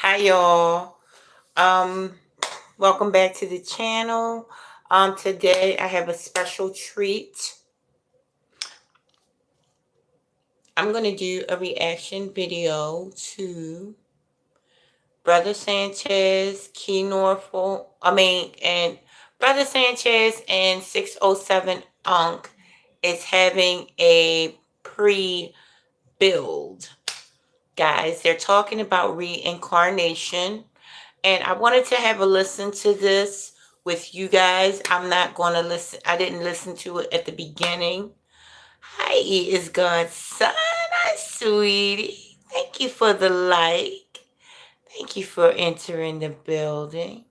Hi y'all. Um Welcome back to the channel. Today I have a special treat. I'm going to do a reaction video to Brother Sanchez, Key Norfolk, and Brother Sanchez and 607 Unk is having a pre-build. Guys, they're talking about reincarnation. And I wanted to have a listen to this with you guys. I'm not going to listen. I didn't listen to it at the beginning. Hi, is God's son. Hi, sweetie. Thank you for the like. Thank you for entering the building.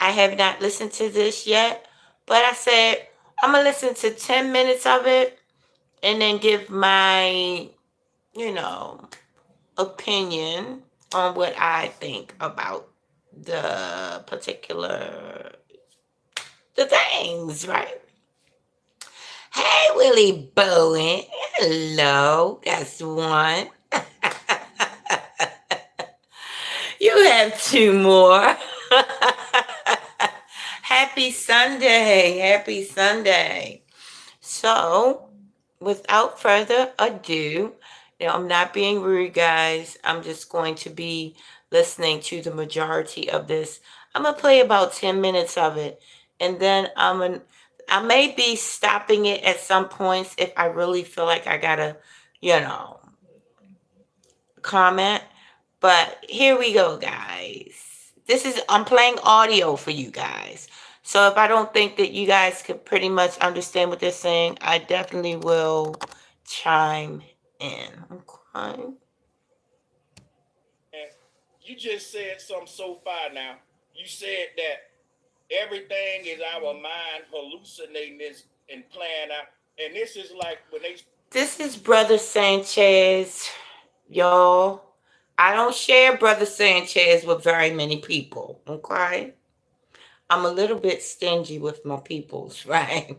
I have not listened to this yet, but I said I'm going to listen to 10 minutes of it and then give my, you know, opinion on what I think about the things, right? Hey, Willie Bowen. Hello. That's one. You have two more. Happy Sunday. Happy Sunday. So, without further ado, I'm not being rude, guys. I'm just going to be listening to the majority of this. I'm going to play about 10 minutes of it. And then I may be stopping it at some points if I really feel like I got to, you know, comment. But here we go, guys. I'm playing audio for you guys. So if I don't think that you guys could pretty much understand what they're saying, I definitely will chime in. Okay. And you just said something so far now. You said that everything is our mind hallucinating this and playing out. And this is like when they. This is Brother Sanchez, y'all. I don't share Brother Sanchez with very many people, okay? I'm a little bit stingy with my peoples, right?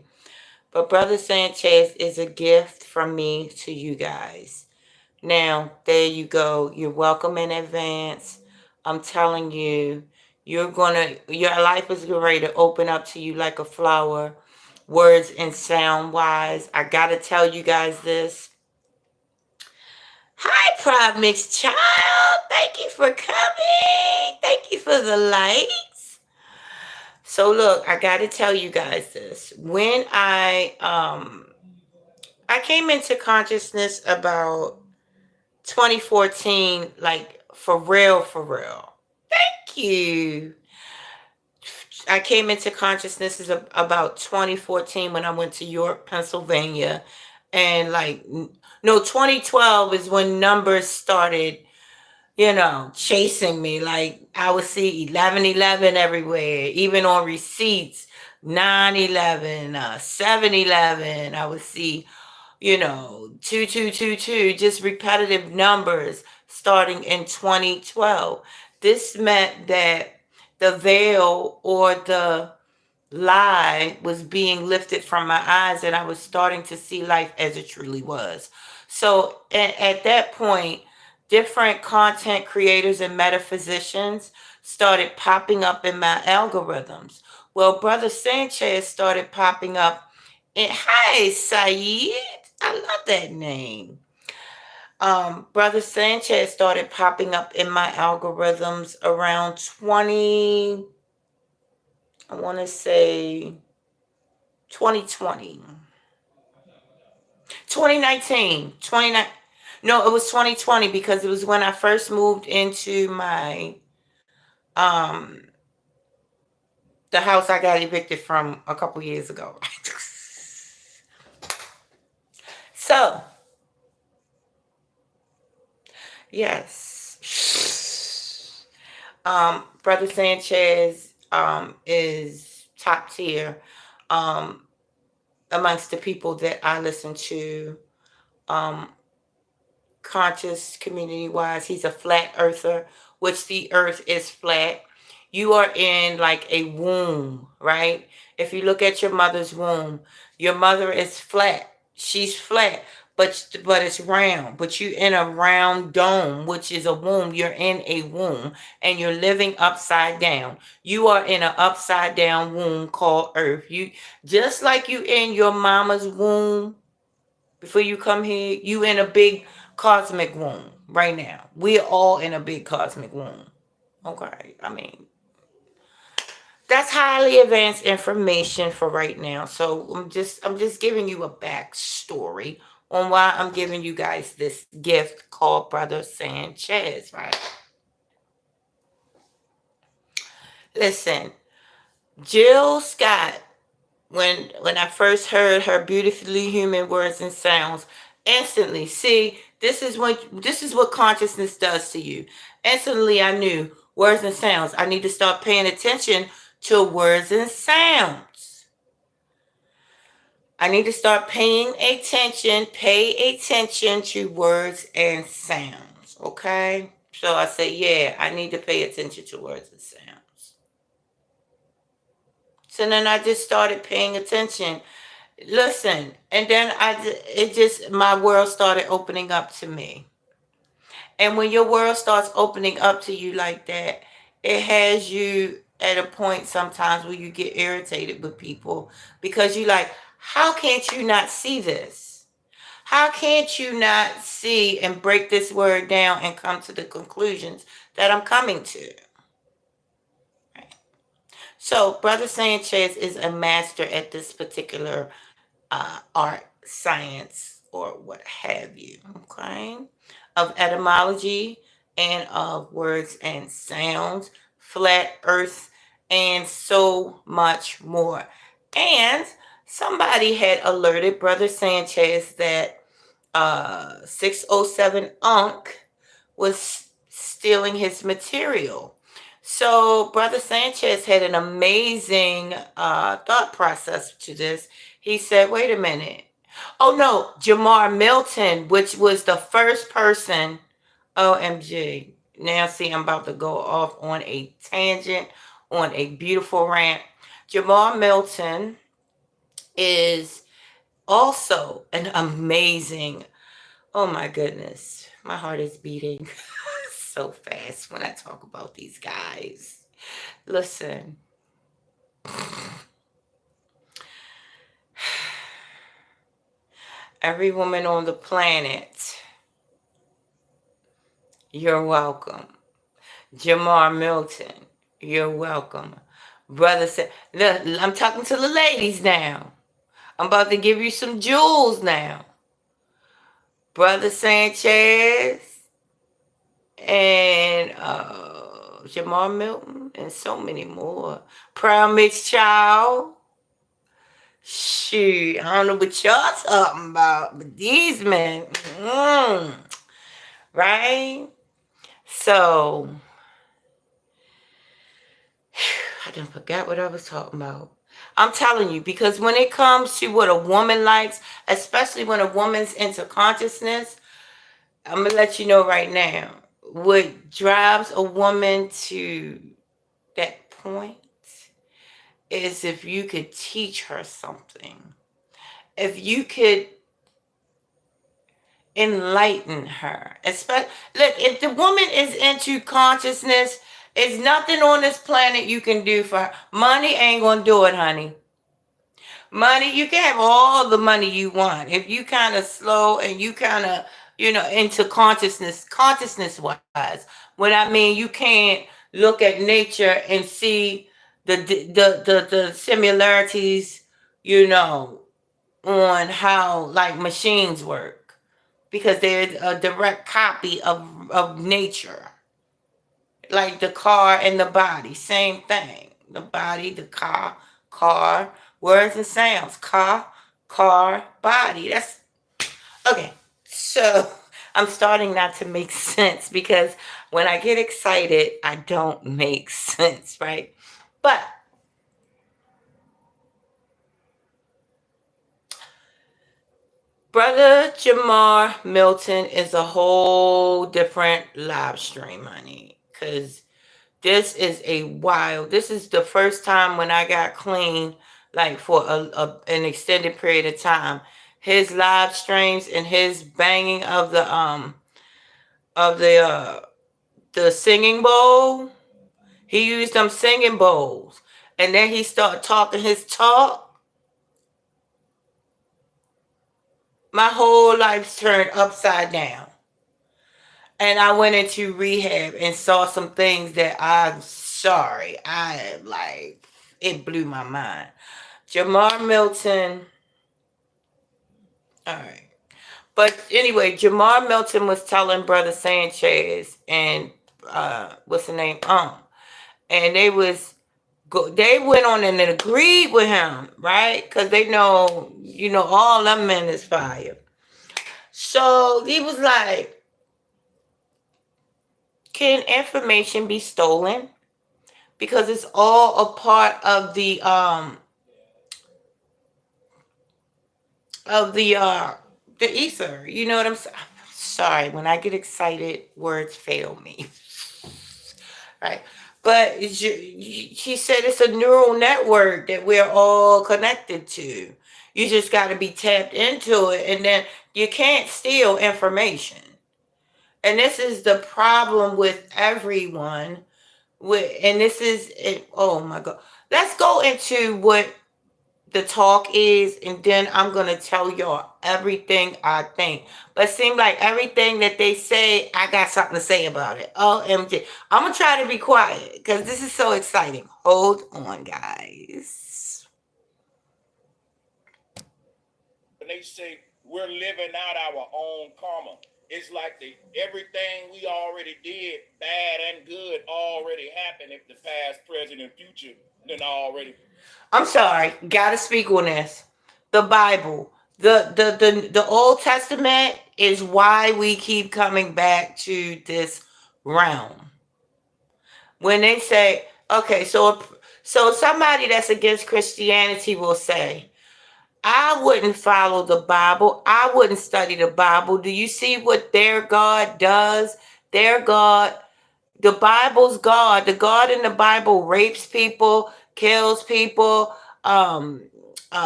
But Brother Sanchez is a gift from me to you guys. Now, there you go. You're welcome in advance. I'm telling you, your life is ready to open up to you like a flower, words and sound wise. I gotta tell you guys this. Hi, Pride Mixed Child. Thank you for coming. Thank you for the likes. So look, I gotta tell you guys this. When I came into consciousness about 2014, like for real, for real. Thank you. I came into consciousness is about 2014 when I went to York, Pennsylvania. And like, no, 2012 is when numbers started, chasing me. Like I would see 1111 everywhere, even on receipts, 911, 711. I would see 2222, just repetitive numbers starting in 2012. This meant that the veil or the lie was being lifted from my eyes and I was starting to see life as it truly was. So at that point, different content creators and metaphysicians started popping up in my algorithms. Well, Brother Sanchez started popping up. And hi, Saeed. I love that name. Brother Sanchez started popping up in my algorithms around 20, I want to say 2020, 2019, 29. No, it was 2020 because it was when I first moved into um the house I got evicted from a couple years ago. So, yes. Brother Sanchez is top tier um, amongst the people that I listen to, um, conscious community wise. He's a flat earther, which the earth is flat. You are in like a womb, right? If you look at your mother's womb, your mother is flat. She's flat, but it's round. But you in a round dome, which is a womb. You're in a womb, and you're living upside down. You are in an upside down womb called Earth. You just like you in your mama's womb before you come here. You in a big cosmic womb right now. We're all in a big cosmic womb. Okay, I mean that's highly advanced information for right now. So I'm just giving you a backstory on why I'm giving you guys this gift called Brother Sanchez, right? Listen, Jill Scott, when I first heard her beautifully human words and sounds, instantly, see, this is what consciousness does to you. Instantly I knew words and sounds. I need to start paying attention to words and sounds. I need to start pay attention to words and sounds. Okay? So I say, yeah, I need to pay attention to words and sounds. So then I just started paying attention. Listen, and then my world started opening up to me. And when your world starts opening up to you like that, it has you at a point sometimes where you get irritated with people because you like, how can't you not see this? How can't you not see and break this word down and come to the conclusions that I'm coming to? Right. So, Brother Sanchez is a master at this particular art, science, or what have you, okay? Of etymology and of words and sounds, flat earth, and so much more. And somebody had alerted Brother Sanchez that 607 Unk was stealing his material. So Brother Sanchez had an amazing thought process to this. He said, wait a minute. Oh no, Jamar Milton, which was the first person, OMG. Now see, I'm about to go off on a tangent, on a beautiful rant. Jamar Milton is also an amazing, oh my goodness, my heart is beating so fast when I talk about these guys. Listen, every woman on the planet, you're welcome. Jamar Milton, you're welcome. Brother said, look, I'm talking to the ladies now. I'm about to give you some jewels now. Brother Sanchez and Jamar Milton and so many more. Proud Mixed Child. Shoot, I don't know what y'all talking about, but these men, right? So, I done forgot what I was talking about. I'm telling you, because when it comes to what a woman likes, especially when a woman's into consciousness, I'm going to let you know right now. What drives a woman to that point is if you could teach her something. If you could enlighten her. Especially, look, if the woman is into consciousness, it's nothing on this planet you can do for her. Money ain't gonna do it, honey. Money, you can have all the money you want. If you kind of slow and you kind of, into consciousness wise. When I mean you can't look at nature and see the similarities, you know, on how like machines work because they're a direct copy of nature. Like the car and the body, same thing. The body, the car, words and sounds. Car, body. That's okay. So I'm starting not to make sense because when I get excited, I don't make sense, right? But Brother Jamar Milton is a whole different live stream, honey. Because this is the first time when I got clean, like for an extended period of time. his live streams and his banging of the singing bowl. He used them singing bowls, and then he started talking his talk. My whole life's turned upside down. And I went into rehab and saw some things that I'm sorry. I like it blew my mind. Jamar Milton. All right. But anyway, Jamar Milton was telling Brother Sanchez and what's the name? And they went on and agreed with him, right? Because they know, all them men is fire. So he was like, can information be stolen? Because it's all a part of the ether. You know what I'm saying? Sorry, when I get excited, words fail me. Right? But she said it's a neural network that we're all connected to. You just got to be tapped into it, and then you can't steal information. And this is the problem with everyone. And this is it. Oh my God. Let's go into what the talk is, and then I'm gonna tell y'all everything I think. But it seems like everything that they say, I got something to say about it. OMG. I'm gonna try to be quiet because this is so exciting. Hold on, guys. When they say we're living out our own karma, it's like everything we already did, bad and good, already happened. If the past, present, and future, then already. I'm sorry, gotta speak on this. The Bible. The Old Testament is why we keep coming back to this realm. When they say, okay, so somebody that's against Christianity will say, I wouldn't follow the Bible. I wouldn't study the Bible. Do you see what their God does? Their God, the Bible's God, the God in the Bible rapes people, kills people,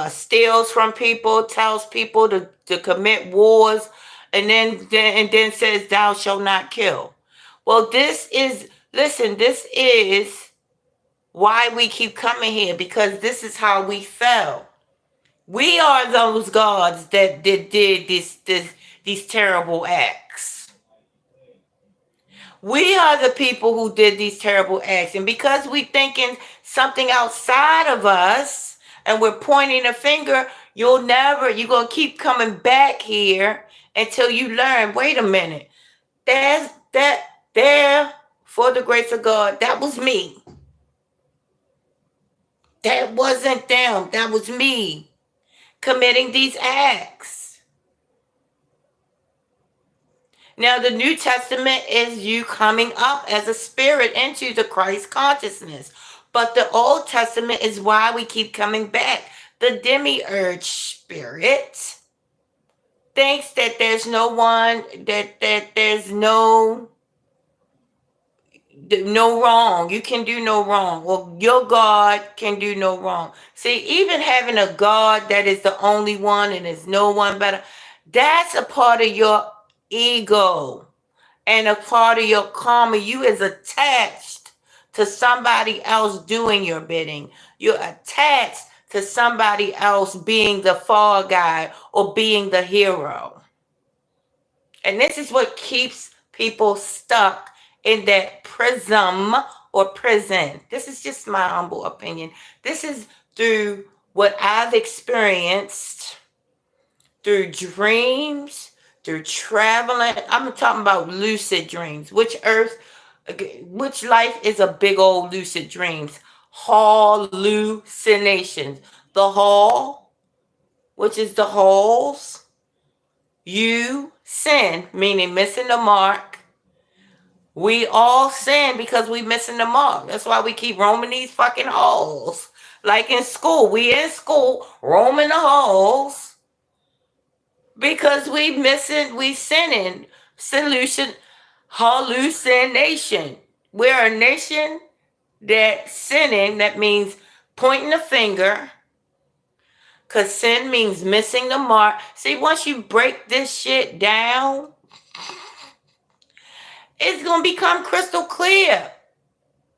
steals from people, tells people to commit wars, and then says, "Thou shalt not kill." Well, this is why we keep coming here, because this is how we fell. We are those gods that did these terrible acts. We are the people who did these terrible acts. And because we thinking something outside of us and we're pointing a finger, you're going to keep coming back here until you learn, wait a minute, there, for the grace of God, that was me. That wasn't them. That was me committing these acts. Now, the New Testament is you coming up as a spirit into the Christ consciousness. But the Old Testament is why we keep coming back. The demiurge spirit thinks that there's no one, that there's no wrong. You can do no wrong. Well, your God can do no wrong. See, even having a God that is the only one and there's no one better, that's a part of your ego and a part of your karma. You is attached to somebody else doing your bidding. You're attached to somebody else being the fall guy or being the hero. And this is what keeps people stuck in that prism or prison. This is just my humble opinion. This is through what I've experienced through dreams, through traveling. I'm talking about lucid dreams. Which life is a big old lucid dreams? Hallucinations. The hall, which is the halls. You sin, meaning missing the mark. We all sin because we missing the mark. That's why we keep roaming these fucking halls. Like in school. We in school roaming the halls because we sinning. Solution, hallucination. We're a nation that sinning, that means pointing a finger, Because sin means missing the mark. See, once you break this shit down, it's going to become crystal clear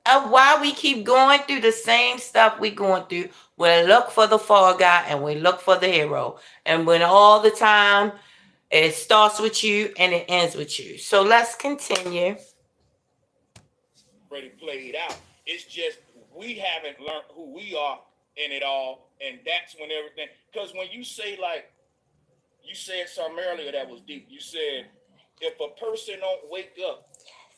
of why we keep going through the same stuff we going through. We look for the fall guy and we look for the hero. And when all the time it starts with you and it ends with you. So let's continue. Already played out. It's just we haven't learned who we are in it all, and that's when everything. Because when you say like you said something earlier that was deep. You said if a person don't wake up,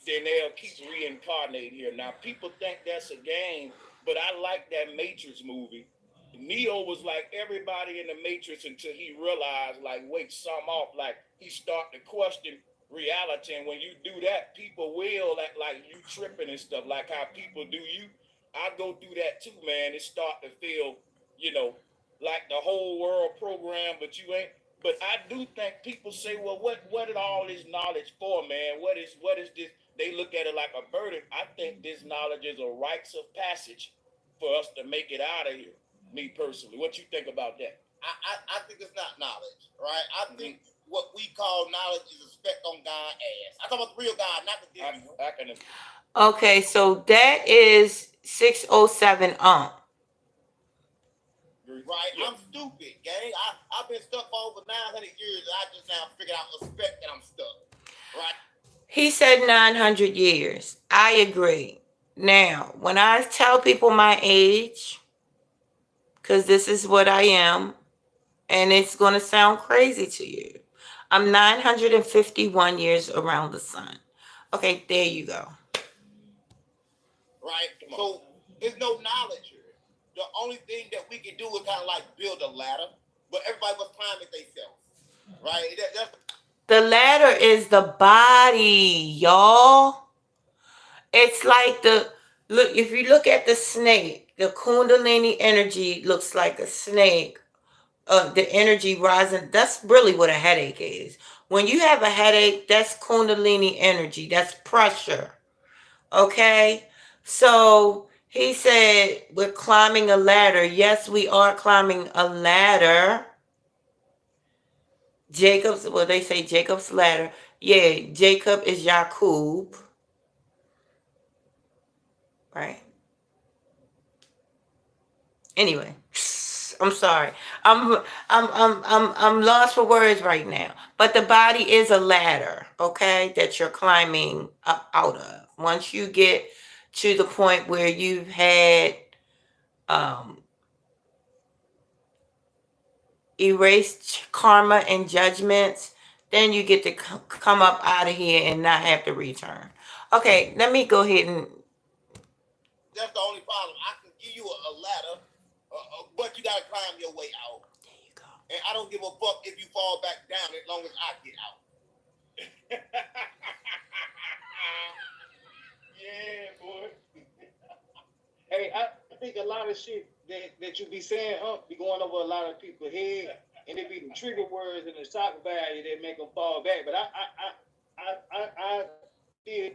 then they'll keep reincarnating here. Now people think that's a game, but I like that Matrix movie. Neo was like everybody in the Matrix until he realized, like, wait, something off. Like he started to question reality, and when you do that, people will act like you tripping and stuff, like how people do you. I go through that too, man. It start to feel, you know, like the whole world program, but you ain't. But I do think people say, well, what is all this knowledge for, man? What is this? They look at it like a burden. I think this knowledge is a rites of passage for us to make it out of here. Me personally, what you think about that? I think it's not knowledge, right? I think what we call knowledge is a speck on God's ass. I talk about the real God, not the devil. I can. Okay, so that is 607 Right? Yeah. I'm stupid, gang. I've been stuck for over 900 years. And I just now figured out the speck that I'm stuck. Right? He said 900 years. I agree. Now, when I tell people my age, because this is what I am, and it's going to sound crazy to you, I'm 951 years around the sun. Okay, there you go. Right? So, there's no knowledge here. The only thing that we can do is kind of like build a ladder, but everybody was climbing themselves. Right? The ladder is the body, y'all. It's like look, if you look at the snake, the Kundalini energy looks like a snake. The energy rising, that's really what a headache is. When you have a headache, that's Kundalini energy, that's pressure. Okay? So he said, we're climbing a ladder. Yes, we are climbing a ladder. Well, they say Jacob's ladder. Yeah, Jacob is Yakub. Right? Anyway, I'm sorry. I'm lost for words right now. But the body is a ladder, okay, that you're climbing up out of. Once you get to the point where you've had um, erased karma and judgments, then you get to come up out of here and not have to return. Okay, let me go ahead and. That's the only problem. I can give you a ladder, but you gotta climb your way out. There you go. And I don't give a fuck if you fall back down as long as I get out. Yeah, boy. Hey, I think a lot of shit that you be saying, be going over a lot of people's head, and it be the trigger words and the shock value that make them fall back. But I feel.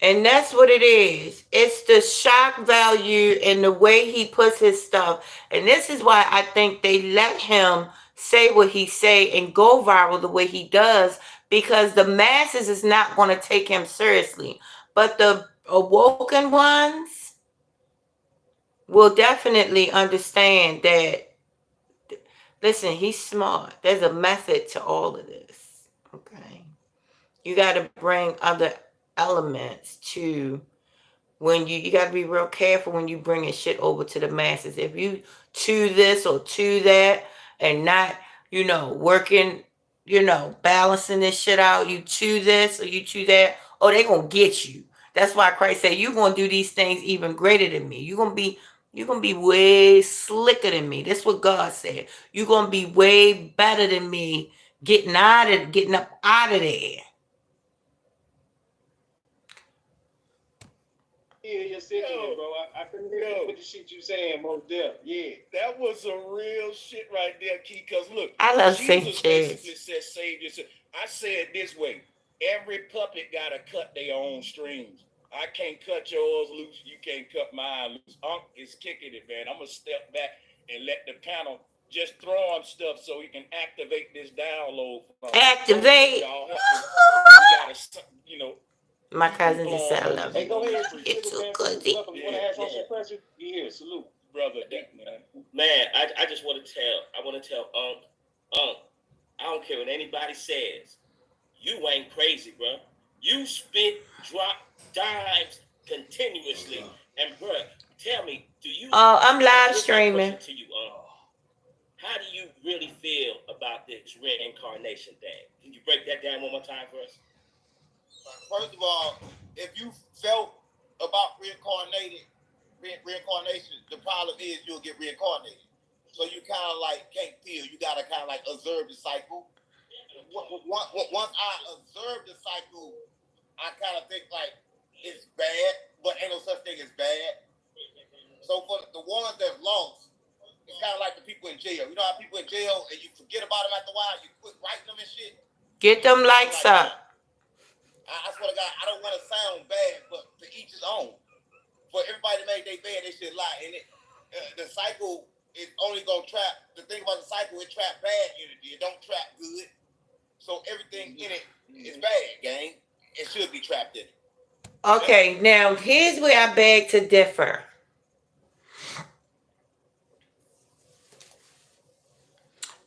And that's what it is. It's the shock value and the way he puts his stuff. And this is why I think they let him say what he say and go viral the way he does, because the masses is not going to take him seriously. But the awoken ones will definitely understand that, listen, he's smart. There's a method to all of this. Okay. You got to bring other elements to when you got to be real careful when you bringing shit over to the masses. If you to this or to that and not, working, balancing this shit out, you to this or you to that, oh, they gonna get you. That's why Christ said you're gonna do these things even greater than me. You're gonna be way slicker than me. That's what God said. You're gonna be way better than me getting up out of there. Yeah, you're sentiment, bro. I couldn't hear what the shit you saying, most deaf. Yeah. That was a real shit right there, Key. Because look, I love Jesus Saint basically said, save yourself. I say it this way. Every puppet got to cut their own strings. I can't cut yours loose. You can't cut mine loose. Unc is kicking it, man. I'm going to step back and let the panel just throwing stuff so he can activate this download from it. Go ahead, Activate. y'all. Help me. We gotta, My keep him cousin just said flowing I on love this Hey, you. go on these ahead, You're Trigger frequencies. too Man. good. Salute. Welcome. You want to ask us some questions? You here? Salute. Brother Dick, man. Man, I just want to tell I don't care what anybody says. You ain't crazy, bro. You spit drop dimes continuously. And bro, tell me, do you Oh, I'm live here's my streaming. question to you, how do you really feel about this reincarnation thing? Can you break that down one more time for us? First of all, if you felt about reincarnation, the problem is you'll get reincarnated. So you kind of like can't feel. You gotta kind of like observe the cycle. Once I observe the cycle, I kind of think like it's bad, but ain't no such thing as bad. So for the ones that lost, it's kind of like the people in jail. You know how people in jail and you forget about them after a while, you quit writing them and shit. Get them likes Like up. I swear to God, I don't want to sound bad, but to each his own. For everybody to make their bed, they should lie. And the cycle is only gonna trap. The thing about the cycle, it trap bad energy. It don't trap good. So everything in it is bad, gang. It should be trapped in it. Okay, now here's where I beg to differ.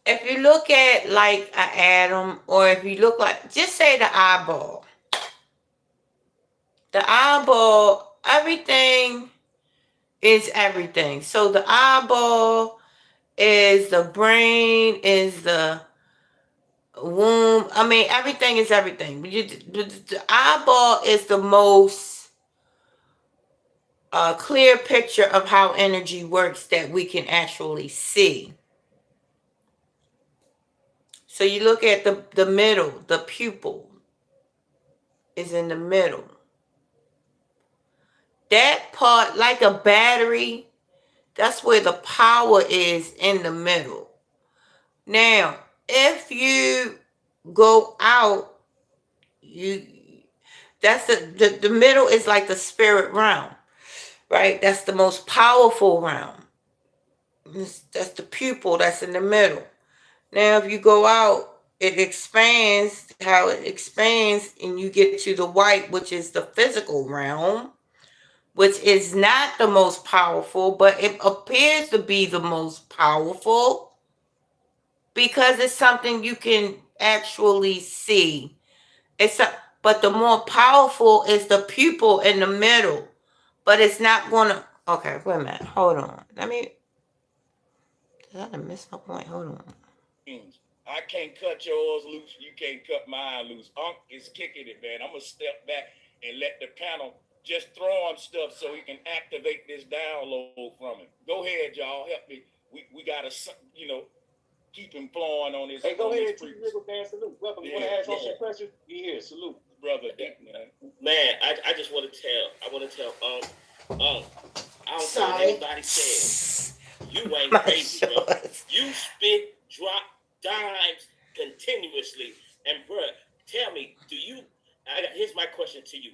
If you look at like an atom, or if you look like, just say the eyeball. The eyeball, everything is everything. So the eyeball is the brain, is the womb. I mean, everything is everything. The eyeball is the most clear picture of how energy works that we can actually see. So you look at the middle, the pupil is in the middle. That part, like a battery, that's where the power is, in the middle. Now, if you go out, you that's the middle is like the spirit realm, right? That's the most powerful realm. That's the pupil that's in the middle. Now, if you go out, it expands. How it expands, and you get to the white, which is the physical realm, which is not the most powerful, but it appears to be the most powerful because it's something you can actually see. But the more powerful is the pupil in the middle, but it's not gonna. Okay, wait a minute. Hold on. Let me. Did I miss my point? Hold on. I can't cut yours loose. You can't cut mine loose. Unc is kicking it, man. I'm gonna step back and let the panel just throw him stuff so he can activate this download from him. Go ahead, y'all. Help me. We gotta, keep him flowing on his. Hey, go on ahead, his Trigger Man. Salute. Welcome. You want to ask us some questions? You here? Salute. Brother Dick, man. Man, I just want to tell I don't care what anybody says. You ain't crazy, bro. You spit drop dimes continuously. And bro, tell me, here's my question to you,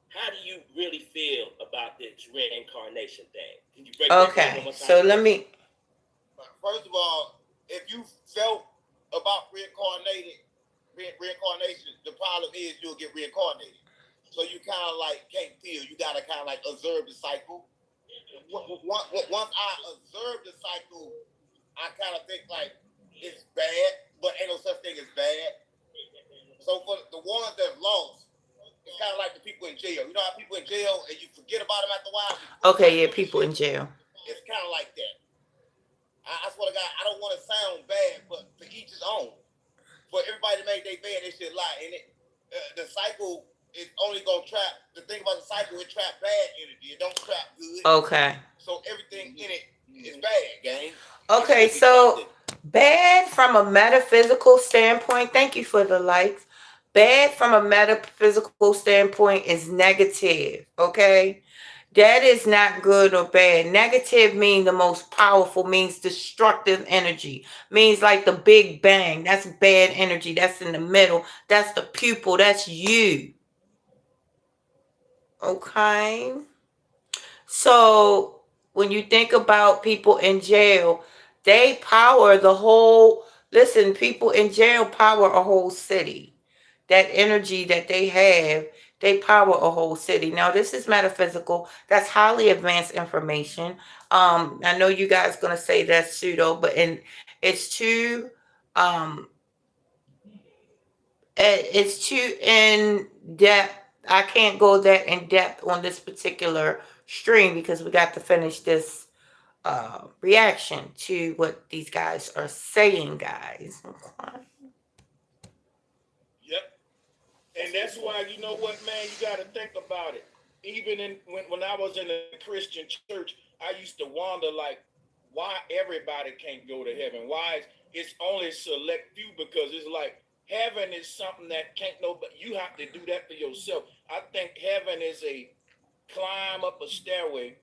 how do you really feel about this reincarnation thing? Can you break that down one more time? So let me. First of all, if you felt about reincarnation, the problem is you'll get reincarnated. So you kind of like can't feel. You gotta kind of like observe the cycle. Once I observe the cycle, I kind of think like it's bad, but ain't no such thing as bad. So for the ones that lost, it's kind of like the people in jail. You know how people in jail and you forget about them after a while. Okay, yeah, people in jail. It's kind of like that. I swear to God, I don't want to sound bad, but to each his own. For everybody to make their bed, they should lie. And the cycle is only gonna trap. The thing about the cycle, it trap bad energy. It don't trap good. Okay. So everything in it is bad, gang. Okay, so bad from a metaphysical standpoint. Thank you for the likes. Bad from a metaphysical standpoint is negative. Okay. That is not good or bad. Negative means the most powerful, means destructive energy, means like the Big Bang. That's bad energy. That's in the middle. That's the pupil. That's you. Okay. So when you think about people in jail, They power the whole. Listen, people in jail power a whole city. That energy that they power a whole city. Now, this is metaphysical. That's highly advanced information. I know you guys gonna say that's pseudo, but it's too um it's too in depth. I can't go that in depth on this particular stream because we got to finish this reaction to what these guys are saying, guys. Okay. Yep. And that's why, you know what, man, you got to think about it. Even when I was in a Christian church, I used to wonder, like, why everybody can't go to heaven? Why it's only select few? Because it's like heaven is something that can't nobody. You have to do that for yourself. I think heaven is a climb up a stairway,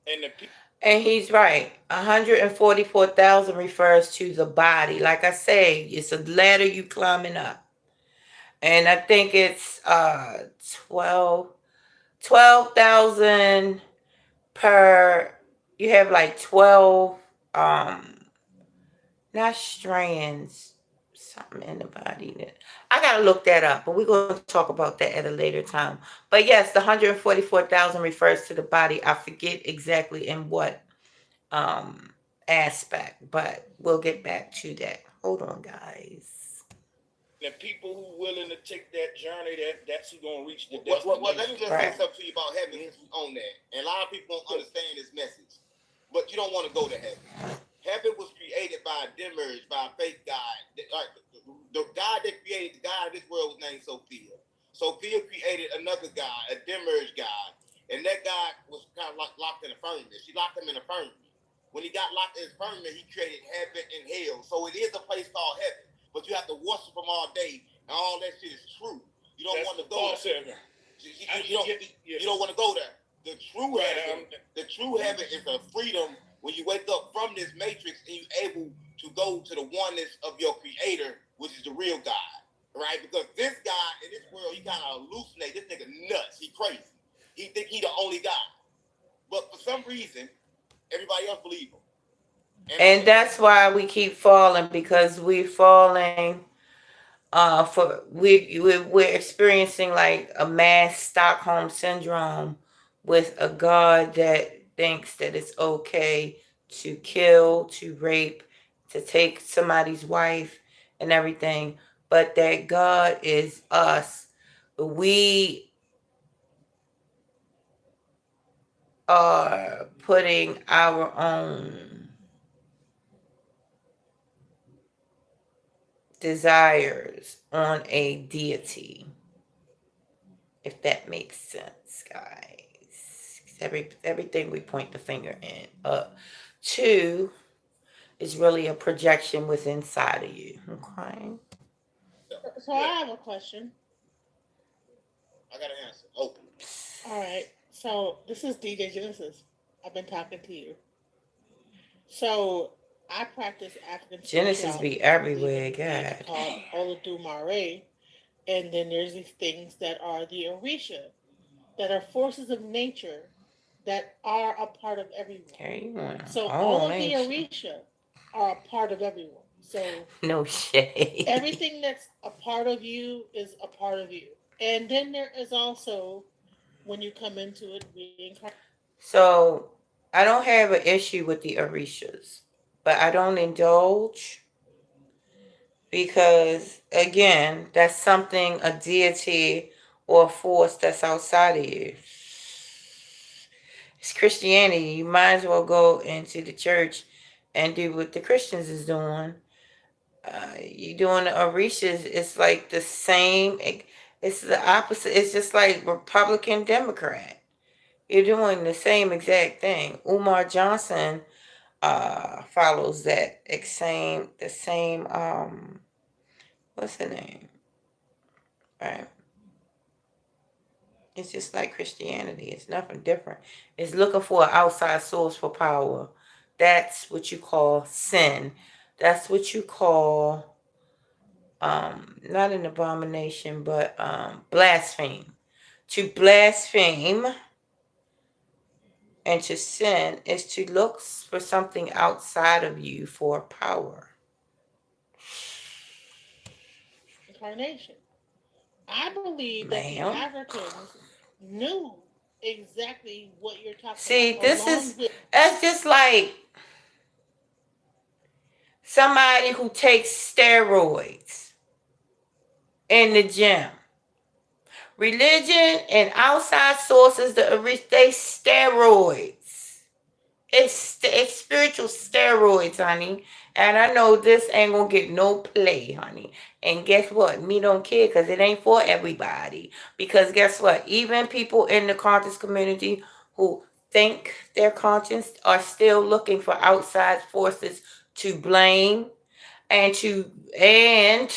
and the people. And he's right. 144,000 refers to the body. Like I say, it's a ladder you climbing up. And I think it's 12,000 per. You have like 12 not strands, something in the body that I gotta look that up, but we're gonna talk about that at a later time. But yes, the 144,000 refers to the body. I forget exactly in what aspect, but we'll get back to that. Hold on, guys. The people who willing to take that journey, that's who gonna reach the Well, destination. let me just say something to you about heaven since we own that. And a lot of people don't understand this message. But you don't want to go to heaven. Heaven was created by a demiurge, by a fake god. The God that created the God of this world was named Sophia. Sophia created another god, a demiurge god. And that god was kind of like locked in a firmament. She locked him in a firmament. When he got locked in his firmament, he created heaven and hell. So it is a place called heaven. But you have to worship him all day, and all that shit is true. You don't want to go there. You don't want to go there. The true heaven is a freedom when you wake up from this matrix and you're able to go to the oneness of your creator, which is the real God, right? Because this guy in this world, he kind of hallucinate. This nigga nuts. He crazy. He think he the only God. But for some reason, everybody else believe him. And that's why we keep falling, because we're falling we're experiencing like a mass Stockholm syndrome with a God that thinks that it's okay to kill, to rape, to take somebody's wife and everything, but that God is us. We are putting our own desires on a deity, if that makes sense, guys. Everything we point the finger in to is really a projection within inside of you. Okay. So I have a question. I got an answer. Open. All right. So this is DJ Genesis. I've been talking to you. So I practice African Genesis be everywhere, God. Called Olodumare, and then there's these things that are the Orisha, that are forces of nature that are a part of everyone. So all of the Orisha are a part of everyone. So no shade. Everything that's a part of you is a part of you. And then there is also, when you come into it, reincarnation. So I don't have an issue with the Orishas, but I don't indulge because, again, that's something, a deity or a force that's outside of you. It's Christianity. You might as well go into the church and do what the Christians is doing. You doing the Orishas, it's like the same. It's the opposite. It's just like Republican, Democrat. You're doing the same exact thing. Umar Johnson follows that the same what's the name? Right. It's just like Christianity. It's nothing different. It's looking for an outside source for power. That's what you call sin. That's what you call not an abomination, but blaspheme. To blaspheme and to sin is to look for something outside of you for power. Incarnation. I believe that the Ma'am. Africans knew exactly what you're talking about, See, this is, along with that's just like somebody who takes steroids in the gym. Religion and outside sources, they steroids. It's spiritual steroids, honey. And I know this ain't gonna get no play, honey. And guess what? Me don't care because it ain't for everybody. Because guess what? Even people in the conscious community who think they're conscious are still looking for outside forces to blame and to and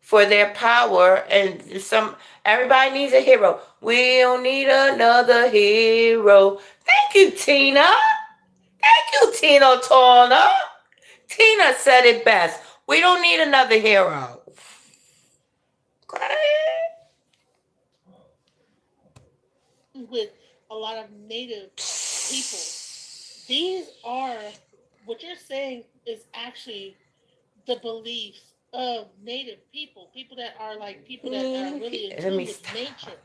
for their power. And some everybody needs a hero. We don't need another hero. Thank you, Tina. Thank you, Tina Turner. Tina said it best. We don't need another hero. Okay? with a lot of native people. These are what you're saying is actually the beliefs of native people, people that are like people that are really in Let me tune with stop. nature.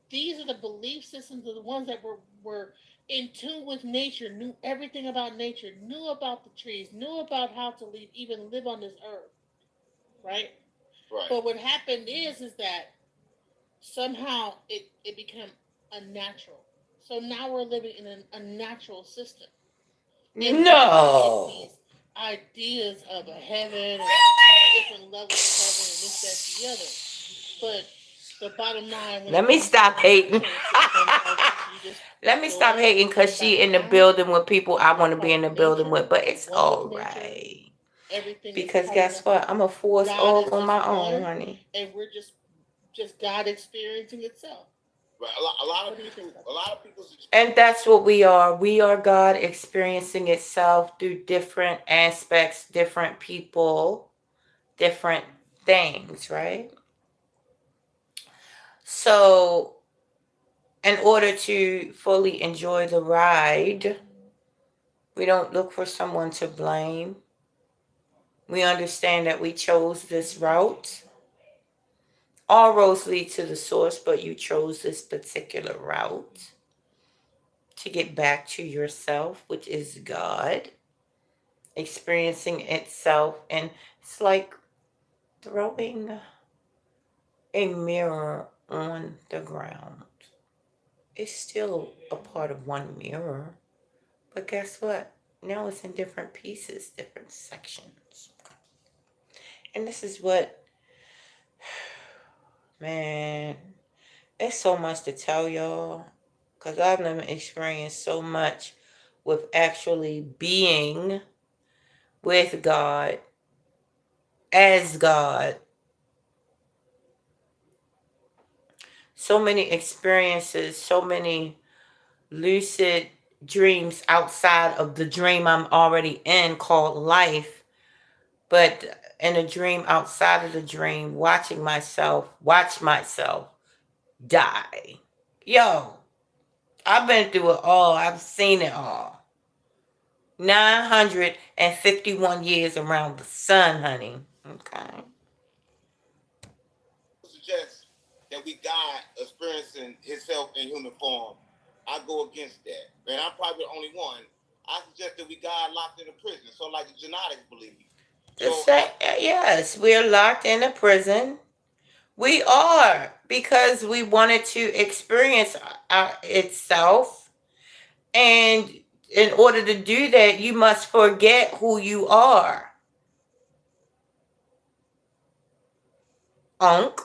These are the belief systems of the ones that were in tune with nature, knew everything about nature, knew about the trees, knew about how to live, even live on this earth, right? Right. But what happened is that somehow it became unnatural. So now we're living in an unnatural system. And we can get No. these ideas of a heaven and Really? different levels of heaven and this, that, the other. But the bottom line when Let it me comes to stop the hating. natural system of you just Let me go stop up, hating you because come she back in the down, building with people I you're want to be part in of the building nature, with. But you're it's one with all nature, right. everything is Because part of guess the what? I'm a force God all is on just my own, one, honey. and we're just God experiencing itself. Right. A lot What of do you think people. about A that? lot of people's. And that's what we are. We are God experiencing itself through different aspects, different people, different things, right? So, in order to fully enjoy the ride, we don't look for someone to blame. We understand that we chose this route. All roads lead to the source, but you chose this particular route to get back to yourself, which is God experiencing itself. And it's like throwing a mirror on the ground. It's still a part of one mirror, but guess what? Now it's in different pieces, different sections. And this is what, man, it's so much to tell y'all because I've never experienced so much with actually being with God, as God. So many experiences, so many lucid dreams outside of the dream I'm already in called life, but in a dream outside of the dream, watch myself die. Yo, I've been through it all. I've seen it all. 951 years around the sun, honey. Okay. Suggest that we God experiencing Himself in human form. I go against that, and I'm probably the only one. I suggest that we God locked in a prison, so like the genetics believe. So Yes, we're locked in a prison. We are because we wanted to experience itself. And in order to do that, you must forget who you are. Unk.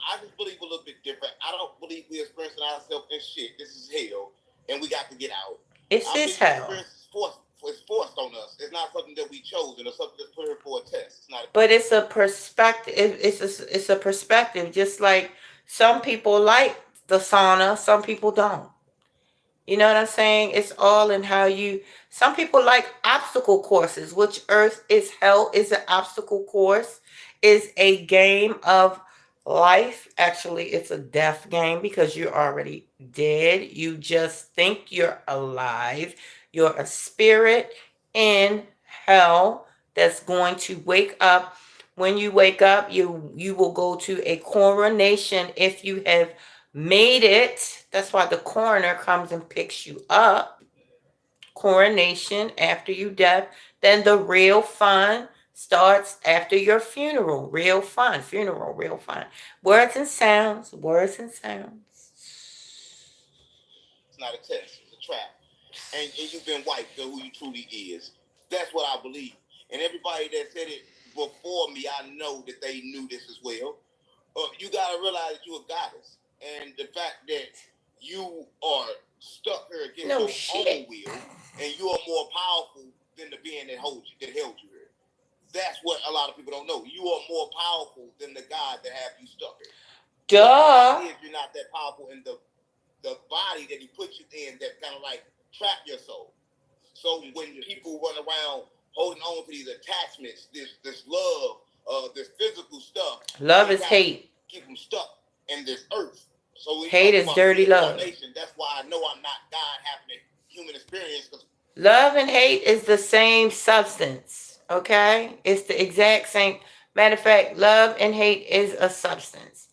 I just believe a little bit different. I don't believe we experiencing ourselves in shit. This is hell, and we got to get out. It's I this believe the hell. experience is forced. It's forced on us. It's not something that we chose. It's something that's put here for a test. It's not. But it's a perspective. It's a perspective. Just like some people like the sauna, some people don't. You know what I'm saying? It's all in how you. Some people like obstacle courses, which Earth is hell is an obstacle course, is a game of Life, actually, it's a death game because you're already dead. You just think you're alive. You're a spirit in hell that's going to wake up. When you wake up, you will go to a coronation if you have made it. That's why the coroner comes and picks you up. Coronation after you death. Then the real fun starts after your funeral. Real fun. Funeral, real fun. Words and sounds. Words and sounds. It's not a test. It's a trap. And you've been wiped for who you truly is. That's what I believe. And everybody that said it before me, I know that they knew this as well. You got to realize that you're a goddess. And the fact that you are stuck here against your own will, and you are more powerful than the being that held you here. That's what a lot of people don't know. You are more powerful than the God that have you stuck here. Duh. If you're not that powerful in the body that he put you in, that kind of like trap your soul. So when people run around holding on to these attachments, this love, this physical stuff, love is hate. Keep them stuck in this earth. So hate is dirty love. That's why I know I'm not God having a human experience. Love and hate is the same substance. Okay, it's the exact same. Matter of fact, love and hate is a substance.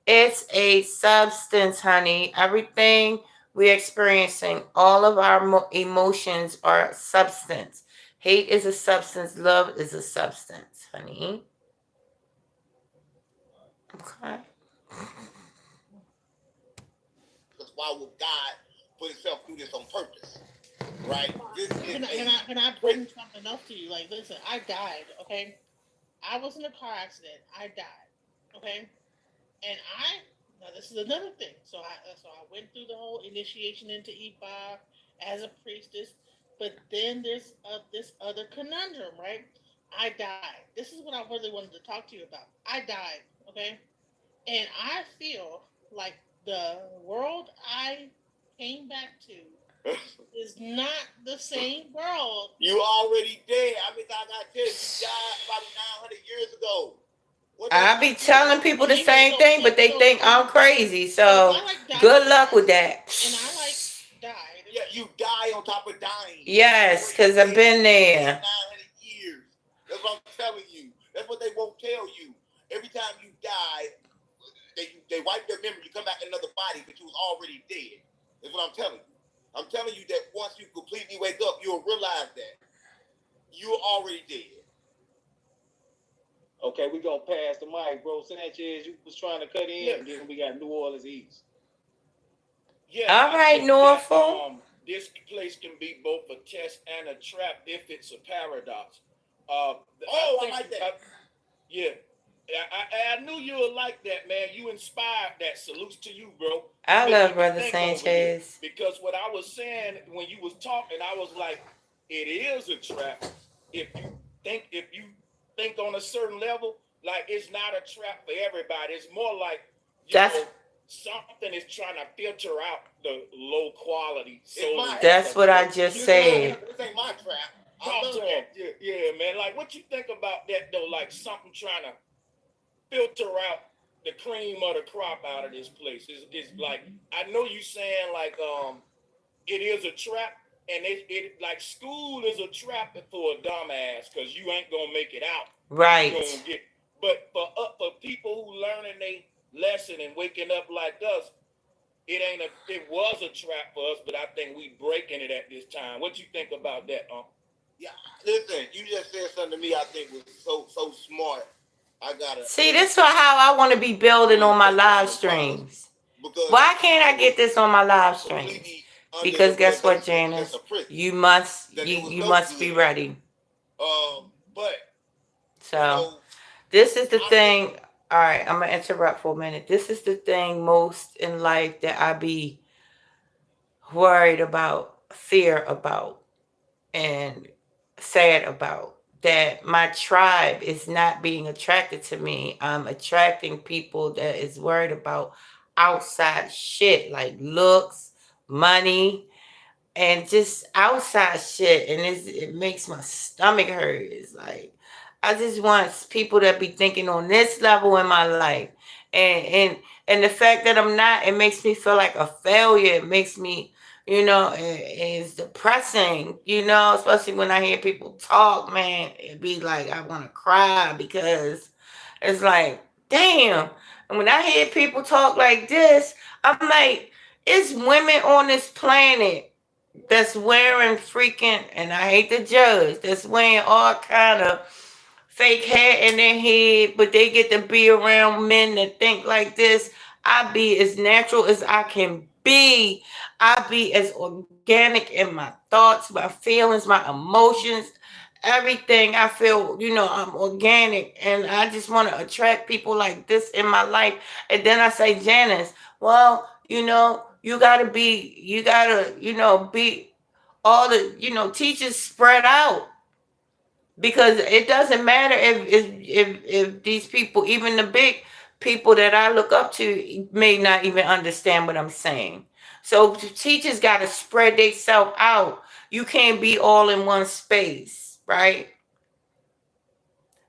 It's a substance, honey. Everything we're experiencing, all of our emotions are substance. Hate is a substance. Love is a substance, honey. Okay. Because why would God put himself through this on purpose? Right? Can I bring something else to you? Like, listen, I died, okay? I was in a car accident. I died, okay? And now this is another thing. So I went through the whole initiation into Ifa as a priestess, but then there's this other conundrum, right? I died. This is what I really wanted to talk to you about. I died, okay? And I feel like the world I came back to is not the same world. You already dead. I mean, I got to tell you, you died about 900 years ago. I be telling people the same thing, but they think I'm crazy. So good luck with that. And I died. Yeah, you die on top of dying. Yes, because I've been there. 900 years. That's what I'm telling you. That's what they won't tell you. Every time you die, they wipe their memory. You come back in another body, but you was already dead. That's what I'm telling you. I'm telling you that once you completely wake up, you'll realize that you're already dead. Okay, we gonna pass the mic, bro. Sanchez, you was trying to cut in, and then we got New Orleans East. Yeah. All right, Norfolk. This place can be both a test and a trap if it's a paradox. I like that. Yeah. I knew you would like that, man. You inspired that. Salutes to you, bro. I love Brother Sanchez. Because what I was saying when you was talking, I was like, it is a trap if you think on a certain level. Like, it's not a trap for everybody. It's more like something is trying to filter out the low quality. That's what I just said. This ain't my trap. Yeah, man. Like, what you think about that though? Like, something trying to filter out the cream of the crop out of this place. It's like, I know you saying like it is a trap, and it like school is a trap for a dumbass because you ain't gonna make it out. Right. But for people who learning a lesson and waking up like us, it was a trap for us, but I think we breaking it at this time. What you think about that, Yeah, listen, you just said something to me I think was so smart. I gotta see. This is how I want to be building on my live streams. Why can't I get this on my live streams? Because guess what, Janice? You must be ready. But so this is the thing. All right, I'm gonna interrupt for a minute. This is the thing most in life that I be worried about, fear about, and sad about. That my tribe is not being attracted to me. I'm attracting people that is worried about outside shit like looks, money, and just outside shit. And it makes my stomach hurt. It's like I just want people that be thinking on this level in my life. and and and the fact that I'm not, it makes me feel like a failure. It makes me, is depressing, especially when I hear people talk, man. It be like I want to cry because it's like, damn. And when I hear people talk like this, I'm like, it's women on this planet that's wearing freaking, and I hate to judge, that's wearing all kind of fake hair in their head, but they get to be around men that think like this. I be as natural as I can be. I be as organic in my thoughts, my feelings, my emotions, everything. I feel, I'm organic, and I just want to attract people like this in my life. And then I say, Janice, well, you gotta, be all the, teachers spread out, because it doesn't matter if these people, even the big people that I look up to, may not even understand what I'm saying. So teachers got to spread themselves out. You can't be all in one space, right?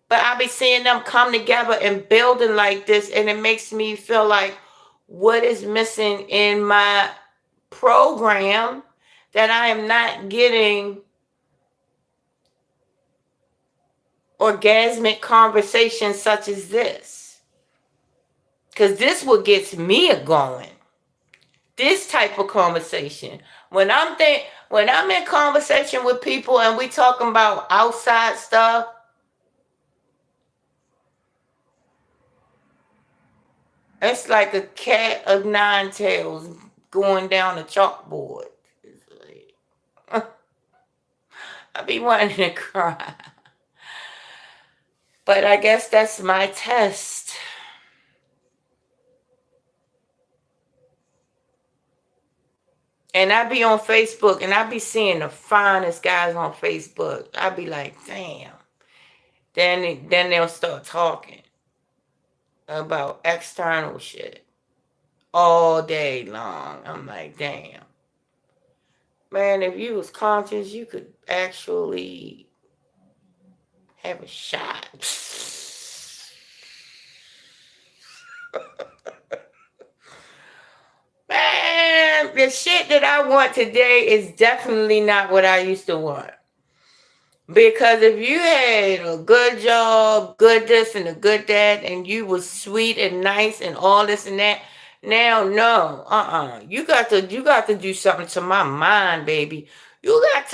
But I be seeing them come together and building like this, and it makes me feel like, what is missing in my program that I am not getting orgasmic conversations such as this? Because this what gets me going. This type of conversation. When I'm in conversation with people and we talking about outside stuff, it's like a cat of nine tails going down a chalkboard. I be wanting to cry. But I guess that's my test. And I be on Facebook and I be seeing the finest guys on Facebook. I be like, damn. Then they'll start talking about external shit all day long. I'm like, damn. Man, if you was conscious, you could actually have a shot. Man, the shit that I want today is definitely not what I used to want. Because if you had a good job, good this and a good that, and you was sweet and nice and all this and that, now no, you got to do something to my mind, baby. You got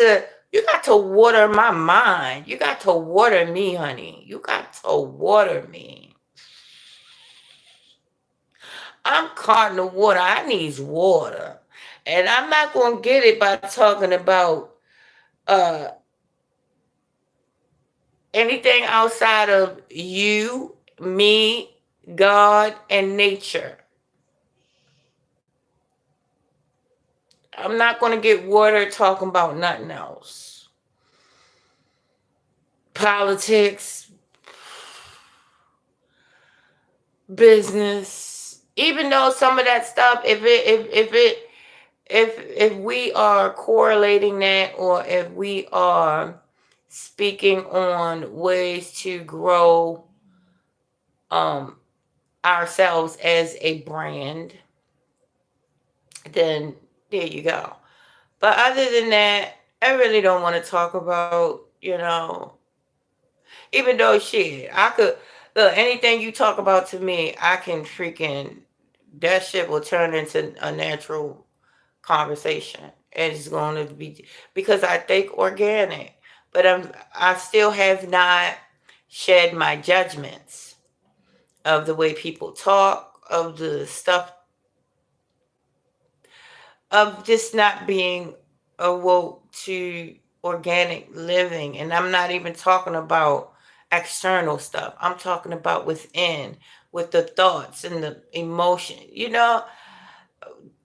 to water my mind. You got to water me, honey. You got to water me. I'm caught in the water. I needs water. And I'm not gonna get it by talking about uh anything outside of you, me, God, and nature. I'm not going to get water talking about nothing else. Politics, business. Even though some of that stuff, if we are correlating that, or if we are speaking on ways to grow um ourselves as a brand, then there you go. But other than that, I really don't want to talk about, even though shit, I could, look, anything you talk about to me, I can freaking, that shit will turn into a natural conversation. It's going to be, because I think organic, but I still have not shed my judgments of the way people talk, of the stuff, of just not being awoke to organic living. And I'm not even talking about external stuff. I'm talking about within, with the thoughts and the emotion.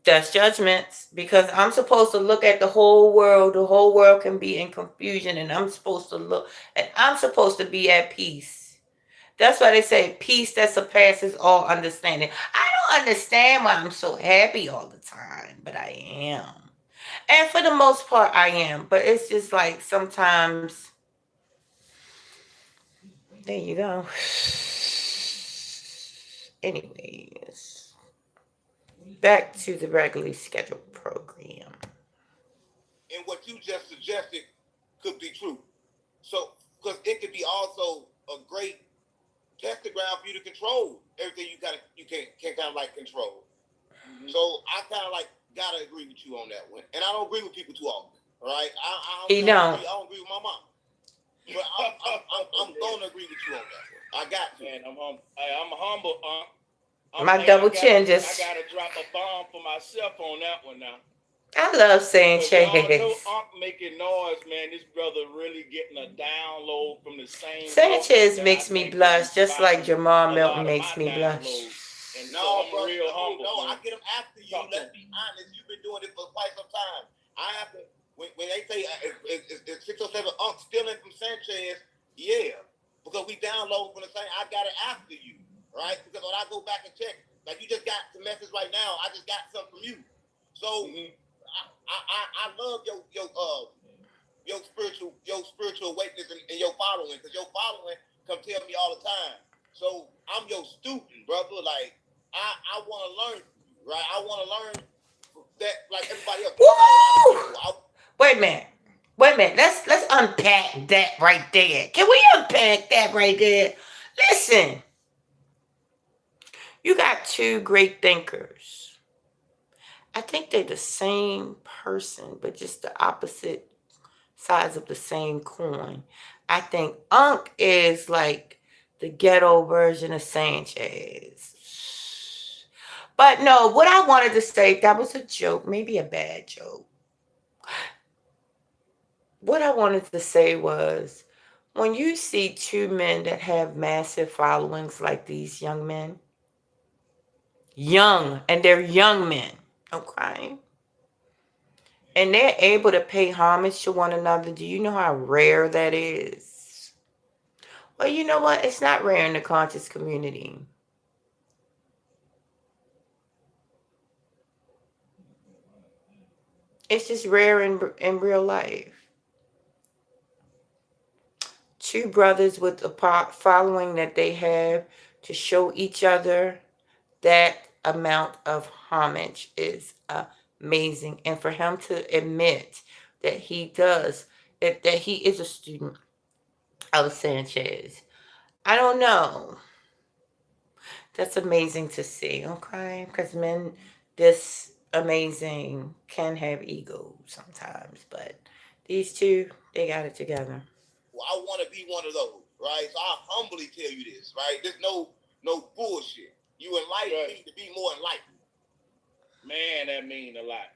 That's judgments, because I'm supposed to look at the whole world. The whole world can be in confusion, and I'm supposed to look, and I'm supposed to be at peace. That's why they say peace that surpasses all understanding. I don't understand why I'm so happy all the time, but I am. And for the most part, I am. But it's just like sometimes, there you go. Anyways, back to the regularly scheduled program. And what you just suggested could be true. So, because it could be also a great testing ground for you to control everything you can kind of like control. Mm-hmm. So I kind of like gotta agree with you on that one, and I don't agree with people too often. All right, I don't agree with my mom, but I'm gonna agree with you on that one. I got to. And I'm humble. My double chin just. I gotta drop a bomb for myself on that one now. I love Sanchez. Y'all know making noise, man. This brother really getting a download from the same. Sanchez makes me blush, just like Jamal Milton makes me blush. And no, so real humble. No, I get him after you. Let's be honest. You've been doing it for quite some time. I have to. When they say it's 607 stealing from Sanchez, yeah, because we download from the same. I got it after you, right? Because when I go back and check, like you just got the message right now, I just got something from you. So I love your spiritual awakeness and your following, because your following come tell me all the time. So I'm your student, brother. Like I want to learn, right? I want to learn that like everybody else. Wait a minute. Let's unpack that right there. Can we unpack that right there? Listen, you got two great thinkers. I think they're the same person, but just the opposite sides of the same coin. I think Unc is like the ghetto version of Sanchez. But no, what I wanted to say, that was a joke, maybe a bad joke. What I wanted to say was, when you see two men that have massive followings like these young men, young, and they're young men, okay? And they're able to pay homage to one another. Do you know how rare that is? Well, you know what? It's not rare in the conscious community. It's just rare in real life. Two brothers with a following that they have to show each other that amount of homage is amazing. And for him to admit that he does, that he is a student of Sanchez, I don't know. That's amazing to see, okay? Because men this amazing can have egos sometimes, but these two, they got it together. Well, I want to be one of those, right? So I humbly tell you this, right? There's no bullshit. You enlighten me to be more enlightened. Man, that mean a lot.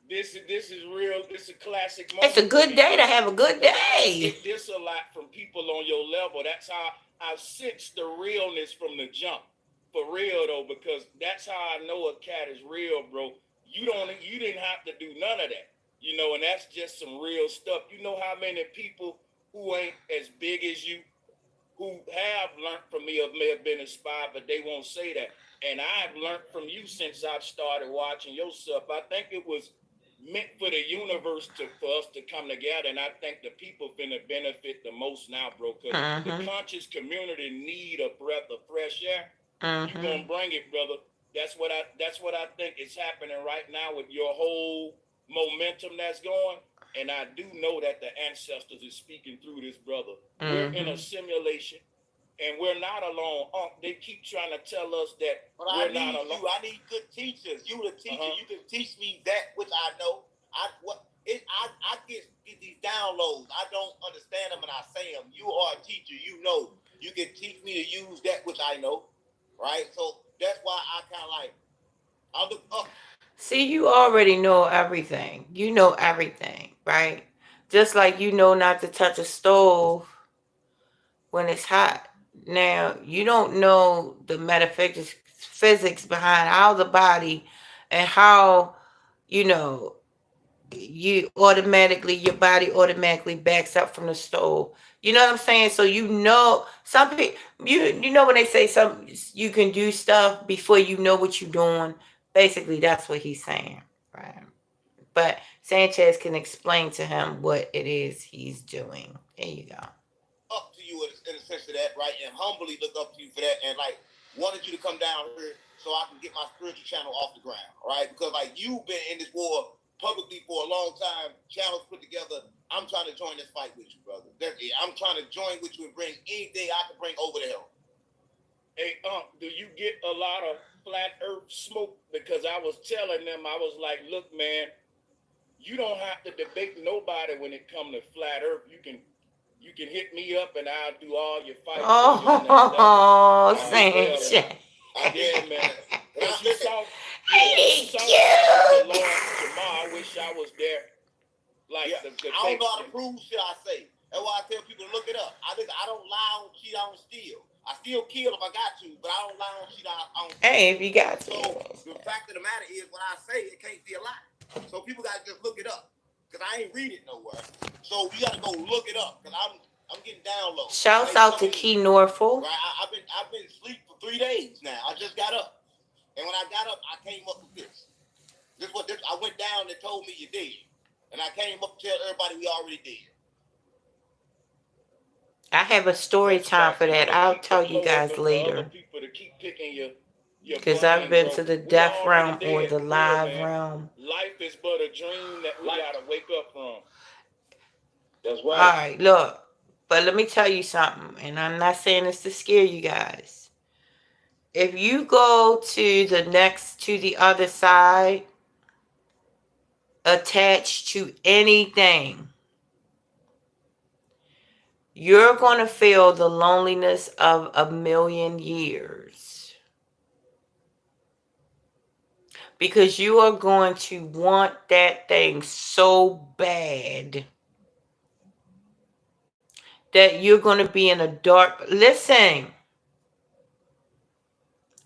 This is real. This is a classic moment. It's a good day to have a good day. I get this a lot from people on your level. That's how I sense the realness from the jump. For real though, because that's how I know a cat is real, bro. You didn't have to do none of that, you know, and that's just some real stuff. You know how many people who ain't as big as you, who have learned from me or may have been inspired, but they won't say that. And I've learned from you since I've started watching your stuff. I think it was meant for the universe for us to come together, and I think the people finna benefit the most now, bro. Because the conscious community need a breath of fresh air. You gonna bring it, brother. That's what I think is happening right now with your whole momentum that's going. And I do know that the ancestors is speaking through this brother. We're in a simulation, and we're not alone. They keep trying to tell us that we're not alone. I need good teachers. You the teacher. You can teach me that which I know. I get these downloads. I don't understand them, and I say them. You are a teacher. You know. You can teach me to use that which I know, right? So that's why I kind of like. I look up. See, you already know everything. You know everything, right? Just like you know not to touch a stove when it's hot. Now, you don't know the metaphysics behind how the body and how, your body automatically backs up from the stove. You know what I'm saying? So some people, you know when they say you can do stuff before you know what you're doing. Basically, that's what he's saying, right? But Sanchez can explain to him what it is he's doing. There you go. Up to you in the sense of that, right? And humbly look up to you for that. And like wanted you to come down here so I can get my spiritual channel off the ground, right? Because like you've been in this war publicly for a long time, channels put together. I'm trying to join this fight with you, brother. That's it. I'm trying to join with you and bring anything I can bring over the hill. Hey, do you get a lot of flat earth smoke? Because I was telling them, I was like, look, man, you don't have to debate nobody when it comes to flat earth. You can hit me up and I'll do all your fights. Oh, Saint. Yeah, man. Because you saw the Lord Jamal. I wish I was there. Like yeah, I don't know how to prove shit I say. That's why I tell people to look it up. I don't lie on cheat, I don't steal. I still kill if I got to, but I don't lie on cheat, I don't steal. Hey, if you got to. So the fact of the matter is, what I say, it can't be a lie. So people gotta just look it up. Because I ain't read it nowhere. So you gotta go look it up. Because I'm getting downloads. Shouts out to Key Norfolk. Right, I've been asleep for 3 days now. I just got up. And when I got up, I came up with this. I went down and told me you did. And I came up to tell everybody we already did. I have a story time for that. I'll tell you guys later. Because I've been to the death realm or the live realm. Life is but a dream that we gotta wake up from. That's right. All right, look. But let me tell you something. And I'm not saying this to scare you guys. If you go to the other side, attached to anything, you're going to feel the loneliness of a million years. Because you are going to want that thing so bad that you're going to be in a dark... Listen,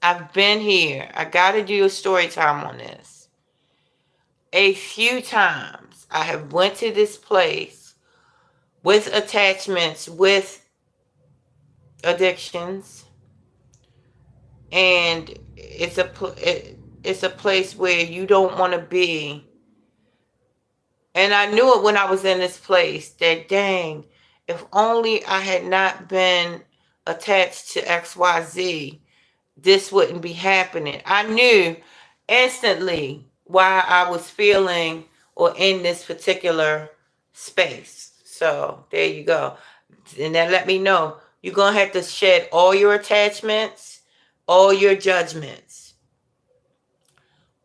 I've been here. I got to do a story time on this. A few times I have went to this place with attachments, with addictions, and it's a place where you don't want to be. And I knew it when I was in this place that, dang, if only I had not been attached to XYZ, this wouldn't be happening. I knew instantly why I was feeling or in this particular space. So there you go. And that let me know you're going to have to shed all your attachments, all your judgments.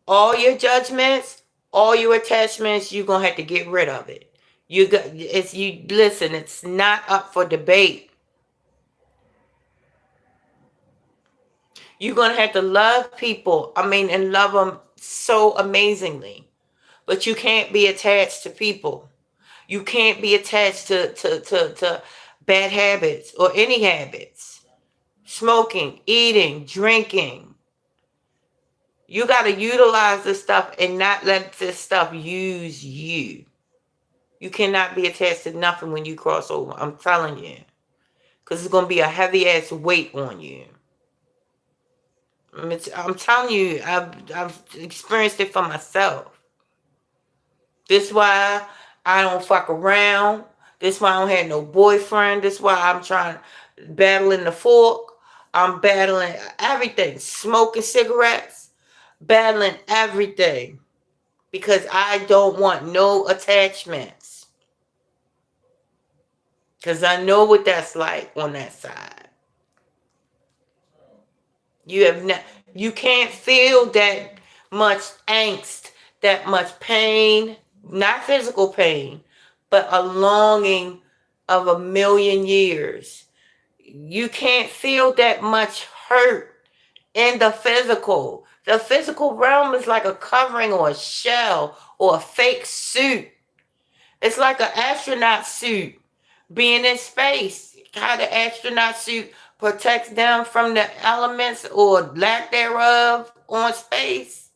All your judgments, all your attachments, you're going to have to get rid of it. Listen, it's not up for debate. You're going to have to love people. And love them so amazingly. But you can't be attached to people. You can't be attached to bad habits or any habits. Smoking, eating, drinking. You got to utilize this stuff and not let this stuff use you. You cannot be attached to nothing when you cross over. I'm telling you. Because it's going to be a heavy ass weight on you. I'm telling you, I've experienced it for myself. This is why I don't fuck around. This is why I don't have no boyfriend. This is why I'm battling the fork. I'm battling everything. Smoking cigarettes. Battling everything. Because I don't want no attachments. Because I know what that's like on that side. You can't feel that much angst, that much pain, not physical pain, but a longing of a million years. You can't feel that much hurt in the physical. The physical realm is like a covering or a shell or a fake suit. It's like an astronaut suit being in space. How the astronaut suit protects them from the elements or lack thereof on space.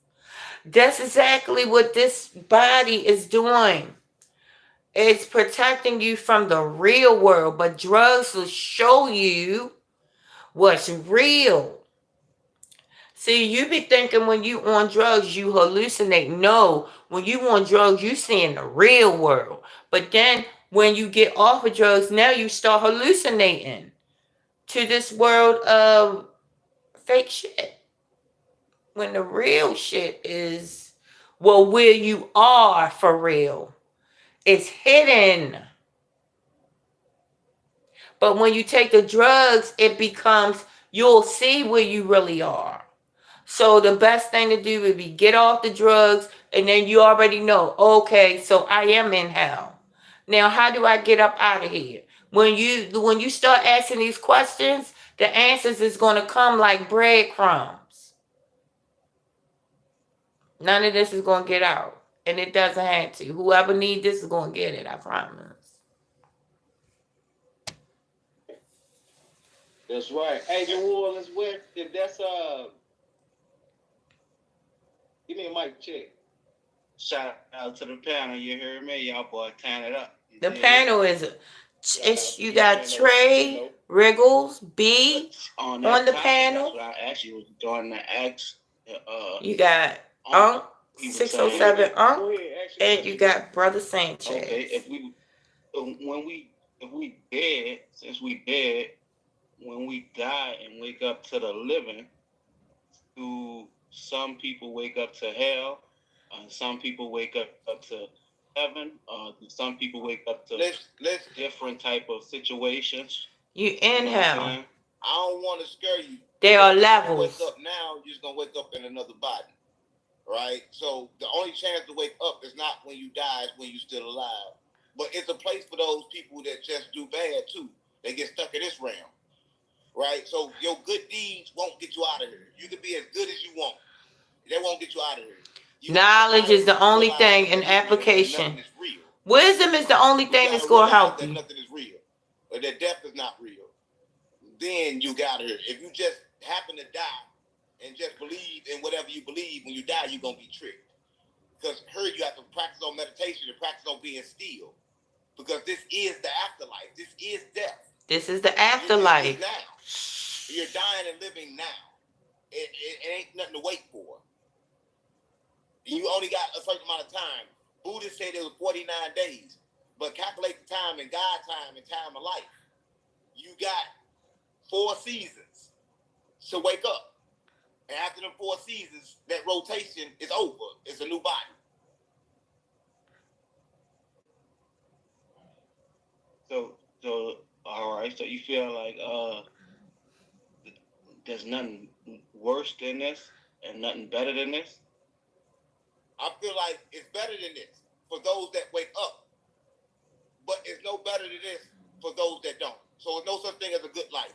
That's exactly what this body is doing. It's protecting you from the real world, but drugs will show you what's real. See, you be thinking when you on drugs, you hallucinate. No, when you on drugs, you seeing the real world. But then when you get off of drugs, now you start hallucinating to this world of fake shit. When the real shit is, well, where you are for real. It's hidden. But when you take the drugs, it becomes, you'll see where you really are. So the best thing to do would be get off the drugs, and then you already know, okay, so I am in hell. Now, how do I get up out of here? When you start asking these questions, the answers is going to come like breadcrumbs. None of this is going to get out, and it doesn't have to. Whoever needs this is going to get it, I promise. That's right. Hey, New Orleans West, if that's give me a mic check. Shout out to the panel. You heard me, y'all boy. Tying it up. The panel is, it's, you got Trey, Wriggles, B on the topic, panel. that's what I actually was going to ask. You got Unc 607 Unc, and you got Brother Sanchez. Okay, if we dead, since we dead, when we die and wake up to the living, do some people wake up to hell? Some people wake up to heaven. Some people wake up to different type of situations. You in hell. I don't want to scare you. There are levels. Wake up now, you're just gonna wake up in another body, right? So the only chance to wake up is not when you die; it's when you're still alive. But it's a place for those people that just do bad too. They get stuck in this realm, right? So your good deeds won't get you out of here. You can be as good as you want; they won't get you out of here. Knowledge is the only thing in application. Wisdom is the only thing that's going to help you. Nothing is real, or that death is not real. Then you got here. If you just happen to die and just believe in whatever you believe, when you die, you're going to be tricked. Because here you have to practice on meditation and practice on being still. Because this is the afterlife. This is death. This is the afterlife. Now. You're dying and living now. It ain't nothing to wait for. You only got a certain amount of time. Buddhists say there was 49 days. But calculate the time in God time and time of life. You got 4 seasons to wake up. And after them 4 seasons, that rotation is over. It's a new body. So all right. So you feel like there's nothing worse than this and nothing better than this? I feel like it's better than this for those that wake up. But it's no better than this for those that don't. So there's no such thing as a good life.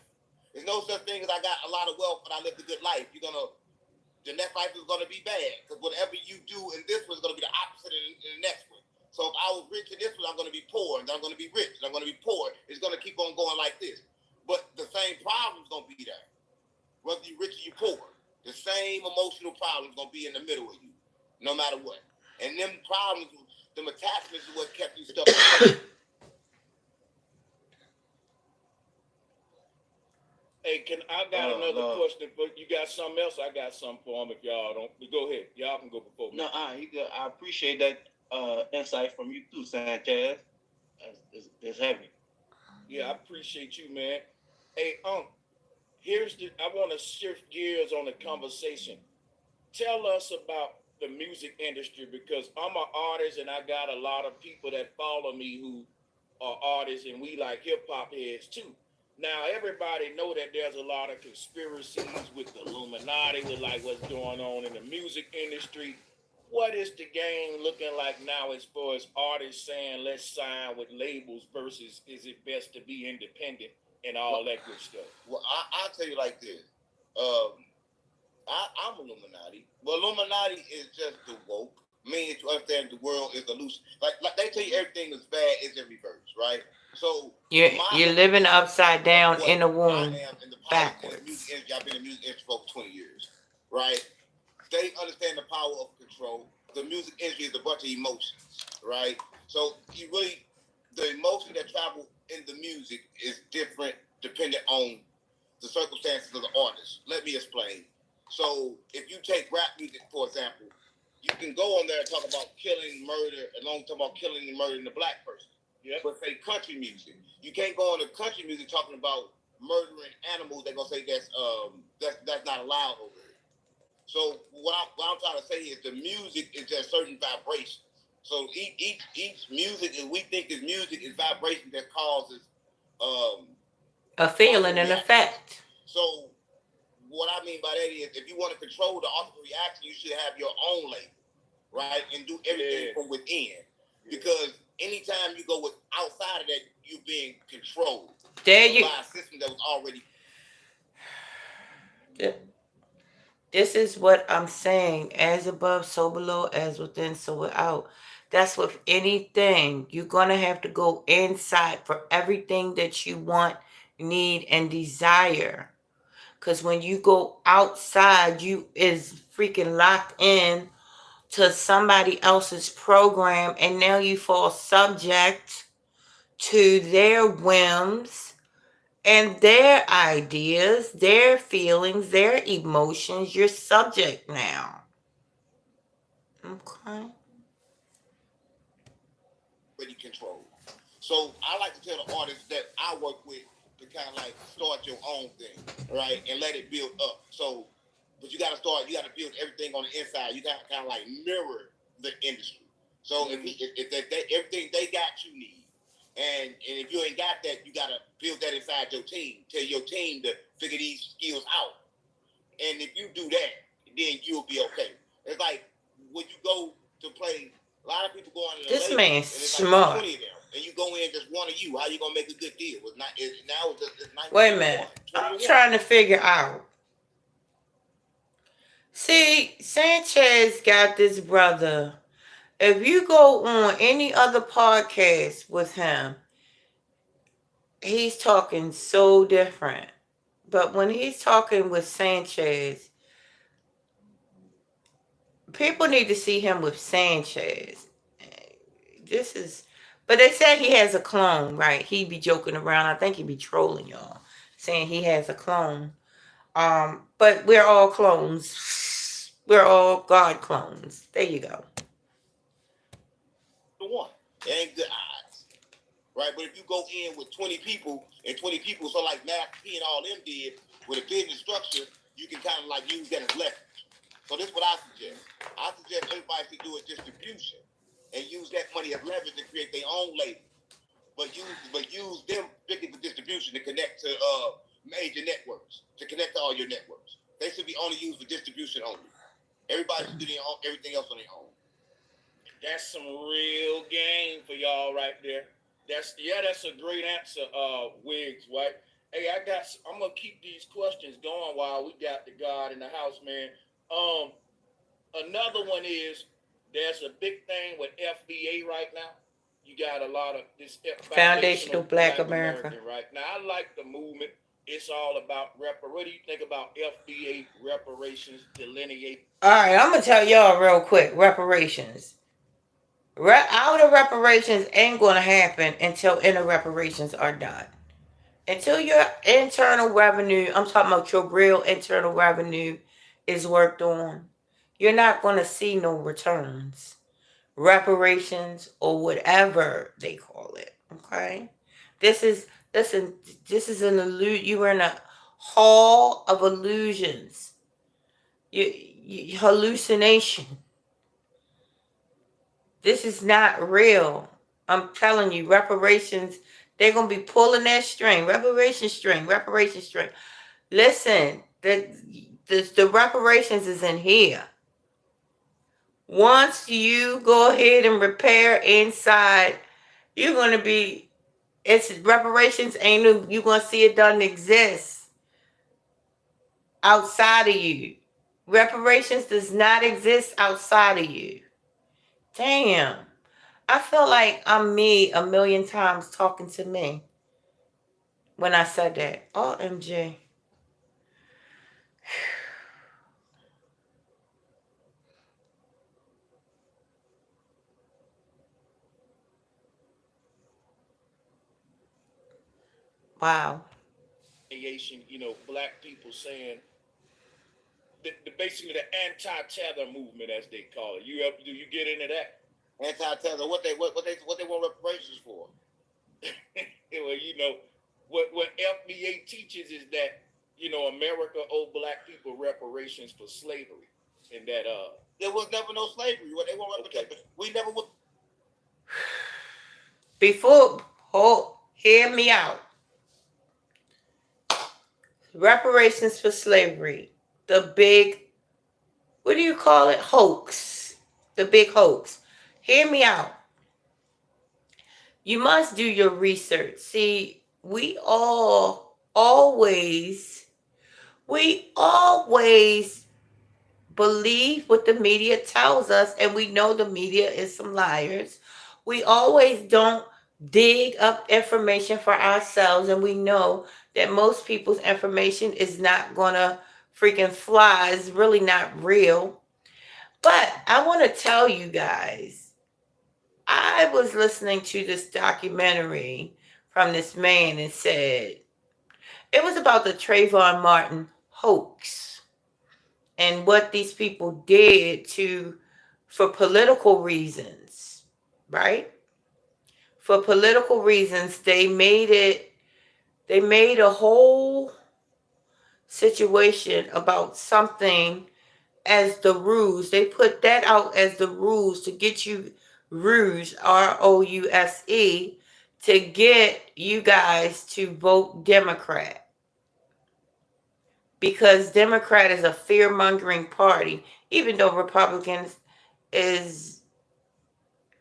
There's no such thing as I got a lot of wealth and I lived a good life. The next life is gonna be bad. Because whatever you do in this one is gonna be the opposite in the next one. So if I was rich in this one, I'm gonna be poor, and then I'm gonna be rich, and I'm gonna be poor. It's gonna keep on going like this. But the same problem's gonna be there. Whether you're rich or you're poor. The same emotional problem's gonna be in the middle of you, no matter what. And them problems, them attachments is what kept you stuck. Hey, I got another question, but you got something else? I got something for him if y'all don't. Go ahead. Y'all can go before me. No, I appreciate that insight from you too, Sanchez. It's heavy. Yeah, I appreciate you, man. Hey, I want to shift gears on the conversation. Tell us about the music industry, because I'm an artist and I got a lot of people that follow me who are artists, and we like hip hop heads too. Now, everybody know that there's a lot of conspiracies with the Illuminati, with like what's going on in the music industry. What is the game looking like now as far as artists saying let's sign with labels versus is it best to be independent and all that good stuff? Well, I'll tell you like this. I'm Illuminati. Well, Illuminati is just the woke. Meaning to understand the world is illusion. Like they tell you everything is bad is in reverse, right? So you're living upside down in the womb backwards. In the music industry, I've been in the music industry for over 20 years, right? They understand the power of control. The music industry is a bunch of emotions, right? So the emotion that travel in the music is different depending on the circumstances of the artist. Let me explain. So if you take rap music, for example, you can go on there and talk about killing, murder, and long talk about killing and murdering the black person. Yep. But say country music, you can't go on to country music talking about murdering animals, they're gonna say that's not allowed over here. So what I'm trying to say is the music is just certain vibrations. So each music that we think is music is vibration that causes um, a feeling and effect. So what I mean by that is, if you want to control the ultimate reaction, you should have your own label, right, and do everything from within. Because anytime you go with outside of that, you're being controlled There you. by a system that was already. This is what I'm saying. As above, so below, as within, so without. That's with anything. You're going to have to go inside for everything that you want, need, and desire. Because when you go outside, you is freaking locked in to somebody else's program, and now you fall subject to their whims and their ideas, their feelings, their emotions. You're subject now. Okay. Pretty controlled. So I like to tell the artists that I work with to kind of like start your own thing, right, and let it build up. So, but you got to start. You got to build everything on the inside. You got to kind of like mirror the industry. So if they, everything they got, you need. And if you ain't got that, you got to build that inside your team. Tell your team to figure these skills out. And if you do that, then you'll be okay. It's like when you go to play, a lot of people go on. This man's smart. Like 20 of them, and you go in just one of you. How you gonna make a good deal? It's wait a minute. I'm trying to figure out. See, Sanchez got this brother. If you go on any other podcast with him, he's talking so different. But when he's talking with Sanchez, people need to see him with Sanchez. This is, but they said he has a clone, right? He be joking around. I think he be trolling y'all, saying he has a clone. But we're all clones. We're all God clones. There you go. The one, it ain't good odds, right? But if you go in with 20 people and 20 people, so like Matt P and all them did with a business structure, you can kind of like use that as leverage. So this is what I suggest. I suggest everybody should do a distribution and use that money as leverage to create their own label. But use them strictly for distribution to connect to major networks, to connect to all your networks. They should be only used for distribution only. Everybody should do everything else on their own. That's some real game for y'all right there. That's a great answer, Wiggs, right? Hey, I'm gonna keep these questions going while we got the God in the house, man. Another one is there's a big thing with FBA right now. You got a lot of this Foundational Black America. Right now. I like the movement. It's all about what do you think about FBA reparations delineate? All right, I'm gonna tell y'all real quick. Reparations. Outer reparations ain't gonna happen until inner reparations are done. Until your internal revenue, I'm talking about your real internal revenue, is worked on, you're not gonna see no returns, reparations, or whatever they call it. Okay, this is listen. This is an illusion. You are in a hall of illusions. Hallucination. This is not real. I'm telling you, reparations, they're going to be pulling that string. Reparation string. Listen, the reparations is in here. Once you go ahead and repair inside, you're going to be, it's reparations ain't new. You're going to see it doesn't exist outside of you. Reparations does not exist outside of you. Damn. I feel like I'm me a million times talking to me when I said that. OMG. Wow. Black people saying basically the anti-tether movement, as they call it. Do you get into that? Anti-tether, what they want reparations for? Well, what FBA teaches is that America owed black people reparations for slavery, and that there was never no slavery. What they want okay. we never was. Before, hear me out. Reparations for slavery. The big, what do you call it? Hoax. The big hoax. Hear me out. You must do your research. See, we always believe what the media tells us, and we know the media is some liars. We always don't dig up information for ourselves, and we know that most people's information is not gonna freaking fly. It's really not real. But I want to tell you guys, I was listening to this documentary from this man and said it was about the Trayvon Martin hoax and what these people did for political reasons, right? For political reasons, they made a whole situation about something as the ruse. They put that out as the ruse to get you ruse, ROUSE, to get you guys to vote Democrat. Because Democrat is a fear-mongering party, even though Republicans is,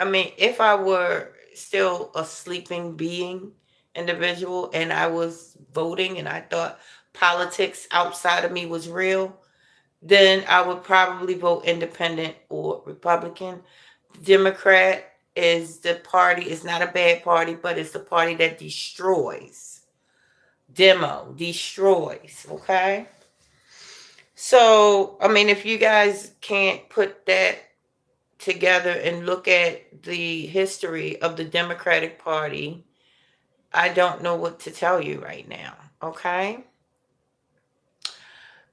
I mean, if I were still a sleeping being individual and I was voting and I thought politics outside of me was real, then I would probably vote independent or Republican. Democrat is the party, it's not a bad party, but it's the party that destroys. Destroys, okay? So, I mean, if you guys can't put that together and look at the history of the Democratic Party, I don't know what to tell you right now, okay?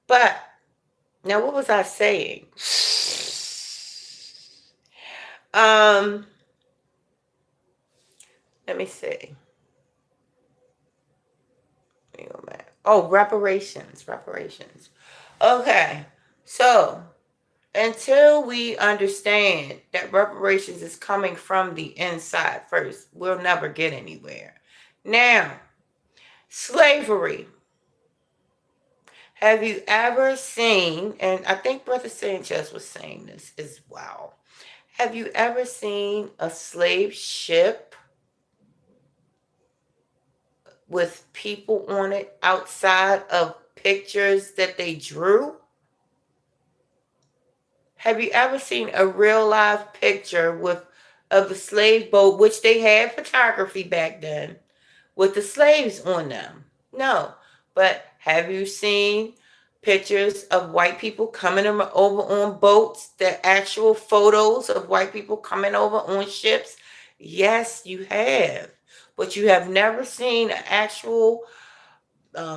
But now, what was I saying? Um, let me see. Oh, reparations. Okay, so until we understand that reparations is coming from the inside first, we'll never get anywhere. Now, slavery. Have you ever seen, and I think Brother Sanchez was saying this as well, have you ever seen a slave ship with people on it outside of pictures that they drew? Have you ever seen a real live picture of a slave boat, which they had photography back then, with the slaves on them? No. But have you seen pictures of white people coming over on boats, the actual photos of white people coming over on ships? Yes, you have. But you have never seen an actual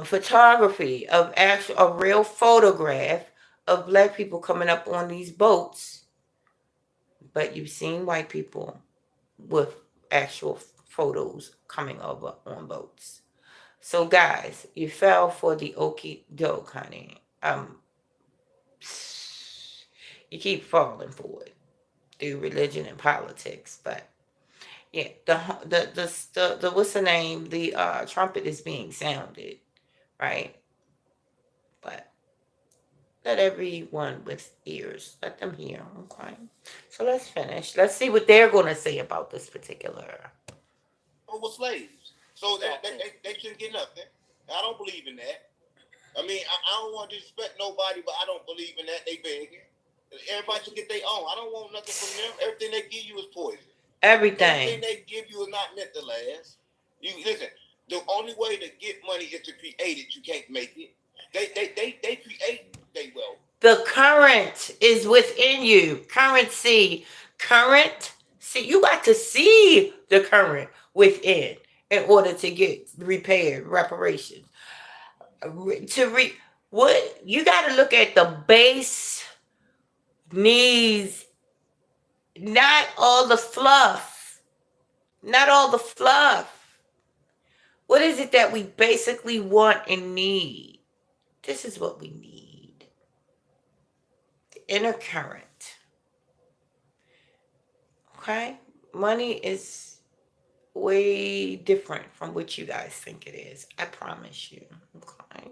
photography of a real photograph of black people coming up on these boats. But you've seen white people with actual photos coming over on boats. So guys, you fell for the okie doke, honey. You keep falling for it through religion and politics, but yeah, the what's the name? The trumpet is being sounded, right? But let everyone with ears let them hear. Okay, so let's finish. Let's see what they're going to say about this particular. Were slaves, so they shouldn't get nothing. I don't believe in that. I mean, I don't want to disrespect nobody, but I don't believe in that. They begging. Everybody should get their own. I don't want nothing from them. Everything they give you is poison. Everything they give you is not meant to last. You listen. The only way to get money is to create it. You can't make it. They create they wealth. The current is within you. Currency. Current. See, you got to see the current within in order to get repaired, reparations. What you got to look at the base needs, not all the fluff. Not all the fluff. What is it that we basically want and need? This is what we need. The inner current. Okay? Money is way different from what you guys think it is. I promise you. Okay?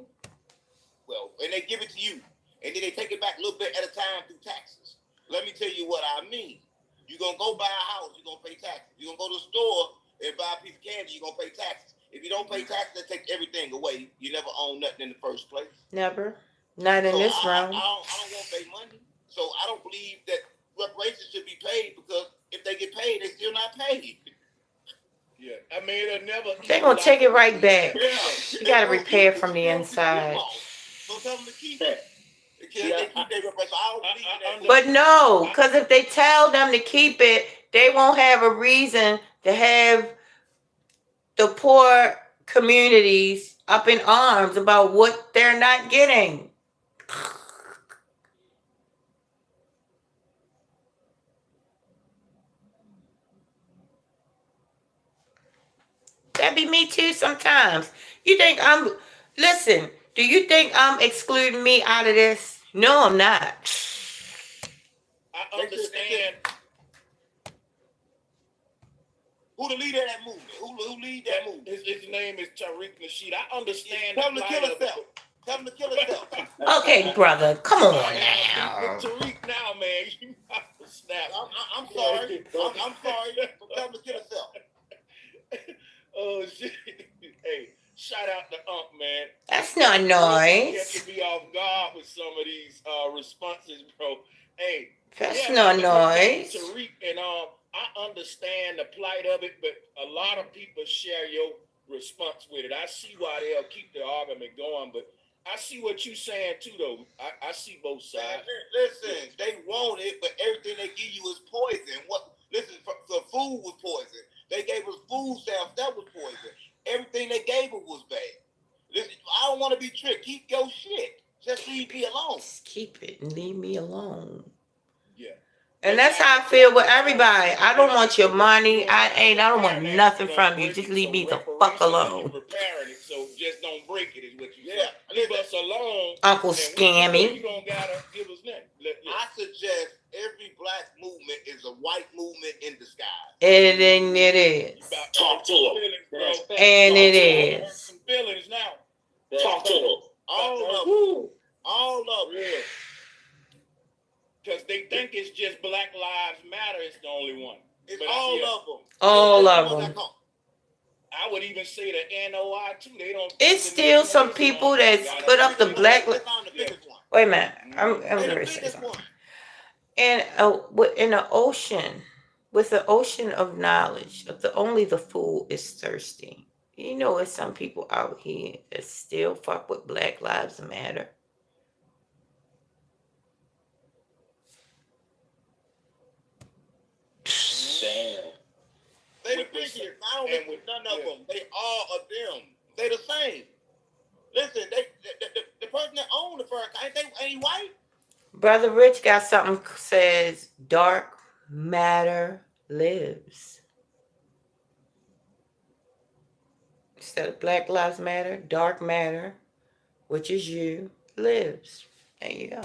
Well, and they give it to you, and then they take it back a little bit at a time through taxes. Let me tell you what I mean. You're going to go buy a house, you're going to pay taxes. You're going to go to the store and buy a piece of candy, you're going to pay taxes. If you don't pay taxes, they take everything away. You never own nothing in the first place. Never. Not in this round. I don't want their money. So I don't believe that reparations should be paid, because if they get paid, they still not paid. Yeah, I mean, it'll never. They're going to take it right back. Yeah. You got to repair from the inside. So tell them to keep it. But no, because if they tell them to keep it, they won't have a reason to have the poor communities up in arms about what they're not getting. That be me too sometimes. You think listen, do you think I'm excluding me out of this? No, I'm not. I understand. Who the leader of that movement? Who lead that movement? His name is Tariq Nasheed. I understand. Tell him to kill himself. Tell him to kill himself. Okay, brother, come on now. Tariq now, man, you have to snap. I'm sorry. I'm sorry. Tell him to kill himself. Oh shit! Hey, shout out to man. That's not nice. You have to be off guard with some of these responses, bro. Hey, that's not nice. Tariq, and I understand the plight of it, but a lot of people share your response with it. I see why they'll keep the argument going, but I see what you're saying too, though. I see both sides. Listen, they want it, but everything they give you is poison. Listen, the food was poison. They gave us food stamps, that was poison. Everything they gave us was bad. Listen, I don't want to be tricked. Keep your shit. Just leave me alone. Just keep it and leave me alone. Yeah. And that's how I feel with everybody. I don't want your money. I don't want nothing from you. Just leave me the fuck alone. Repairing it, so just don't break it, is what you said. Leave us alone. Uncle Scammy. You don't gotta give us nothing. I suggest every black movement is a white movement in disguise. And it is. Talk to him. And it is. Some feelings now. Talk to him. All of them. Because they think it's just Black Lives Matter is the only one. It's all of them. All of them. I would even say the NOI too. They don't. It's still some people that put up the black. Wait a minute. I'm going to say something. And in the ocean, with the ocean of knowledge, only the fool is thirsty. You know, there's some people out here that still fuck with Black Lives Matter. Damn. They the biggest. I don't think with none of them. They all of them. They the same. Listen, the person that owned the first, ain't he white? Brother Rich got something says dark matter lives. Instead of Black Lives Matter, dark matter, which is you, lives. There you go.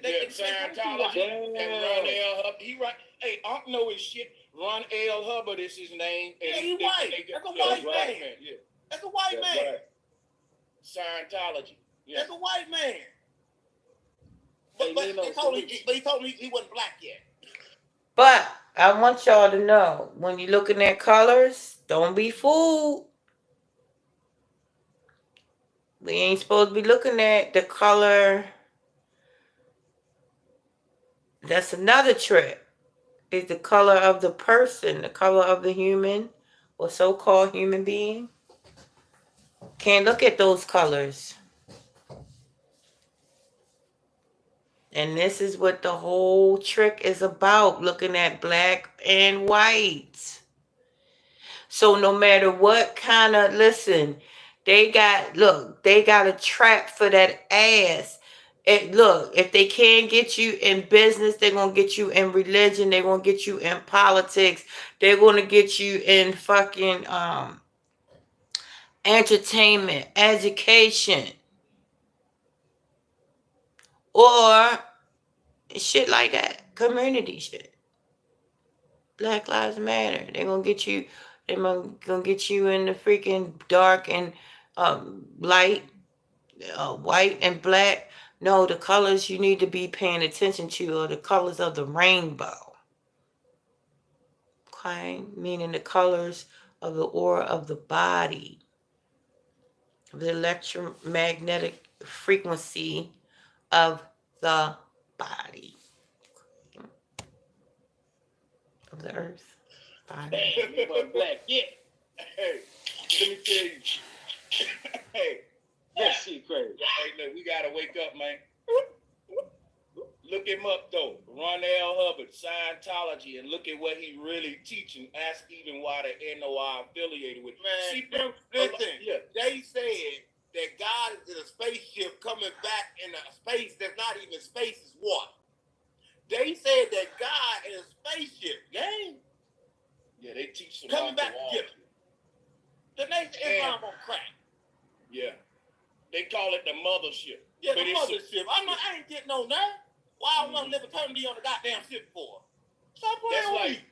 Scientology and Ron L. Hubbard. He right. Hey, I don't know his shit. Ron L. Hubbard is his name. And he white. That's a white man. Yeah. That's a white man. Right. Scientology. Yeah. That's a white man. But he told me he wasn't black yet. But I want y'all to know, when you're looking at colors, don't be fooled. We ain't supposed to be looking at the color. That's another trick. Is the color of the person, the color of the human or so-called human being. Can't look at those colors. And this is what the whole trick is about, looking at black and white. So no matter what kind of, listen, they got a trap for that ass. Look, if they can't get you in business, they're going to get you in religion. They're going to get you in politics. They're going to get you in fucking entertainment, education, or shit like that. Community shit. Black Lives Matter. They're gonna get you. They're gonna get you in the freaking dark and light, white and black. No, the colors you need to be paying attention to are the colors of the rainbow. Okay, meaning the colors of the aura of the body, of the electromagnetic frequency of the body, of the earth. Body. Black, yeah. Hey, let me tell you. Hey, that shit crazy. Hey, look, we gotta wake up, man. Look him up though, Ron L. Hubbard, Scientology, and look at what he really teaching. Ask even why the NOI affiliated with. Man, see, listen, yeah. They said that God is in a spaceship coming back in a space that's not even space is what? They said that God in a spaceship, gang. Yeah, they teach some coming back. Yeah. The Nation Islam on crack. Yeah. They call it the mothership. Yeah, the mothership. I ain't getting on that. Why I want to live eternity on the goddamn ship for? Stop playing with me.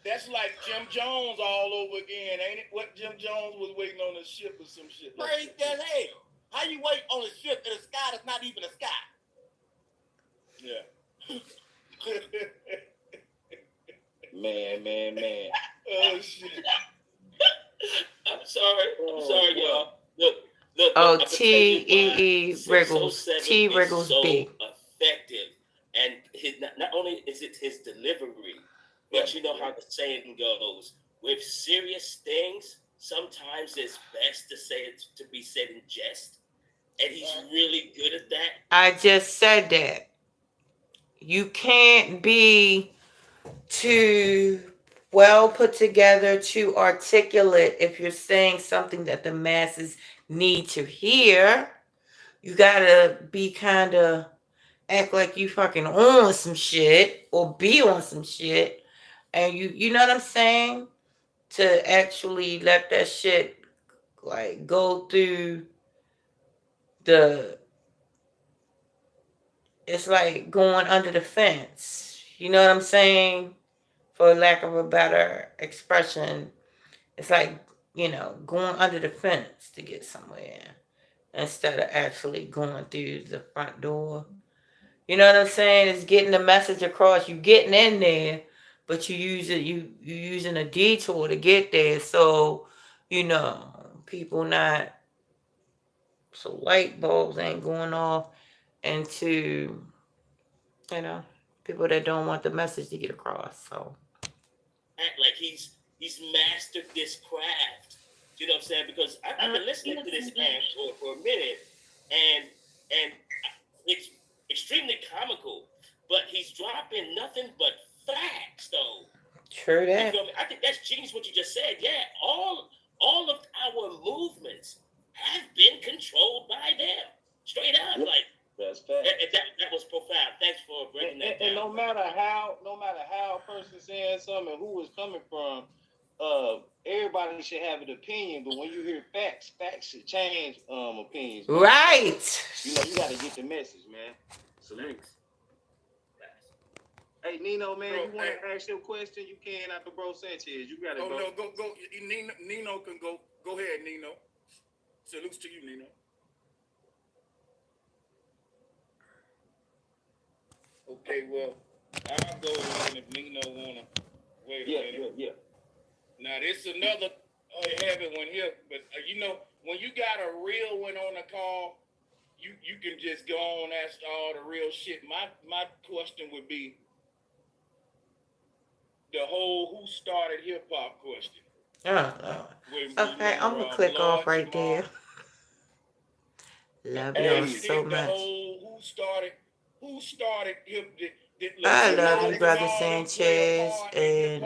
That's like Jim Jones all over again, ain't it? What Jim Jones was waiting on the ship or some shit. Crazy as hell. How you wait on a ship in a sky that's not even a sky? Yeah. Man. Oh shit. I'm sorry, y'all. Look. Oh, T.E.E. Wriggles. T. Wriggles so B. effective, and not only is it his delivery, but you know how the saying goes: with serious things, sometimes it's best to say it to be said in jest, and he's really good at that. I just said that. You can't be too well put together, too articulate if you're saying something that the masses need to hear. You gotta be kind of act like you fucking on some shit or be on some shit, and you know what I'm saying, to actually let that shit like go through the. It's like going under the fence. You know what I'm saying? For lack of a better expression, it's like, going under the fence to get somewhere instead of actually going through the front door. You know what I'm saying? It's getting the message across. You getting in there, but you using a detour to get there. So, people not so light bulbs ain't going off into, you know, people that don't want the message to get across. So Act like he's mastered this craft. You know what I'm saying? Because I've been listening to this man for a minute, and it's extremely comical, but he's dropping nothing but facts, though. True that. You feel me? I think that's genius what you just said. Yeah, all of our movements have been controlled by them. Straight up, like that's fact. That was profound. Thanks for breaking that down. And no matter how a person saying something and who it's coming from, everybody should have an opinion. But when you hear facts should change opinions. Man. Right. You got to get the message, man. Salute. Hey Nino, man, bro, you want to ask your question? You can after Bro Sanchez. You got to go. No, go. Nino can go. Go ahead, Nino. Salutes to you, Nino. Okay, well, I'll go in if Nino wanna wait a minute. Yeah. Now this another heavy one here, but when you got a real one on the call, you can just go on and ask all the real shit. My question would be the whole who started hip hop question. Okay, I'm gonna click off right there. Love y'all so much. The whole who started hip. I love you, Brother Sanchez, and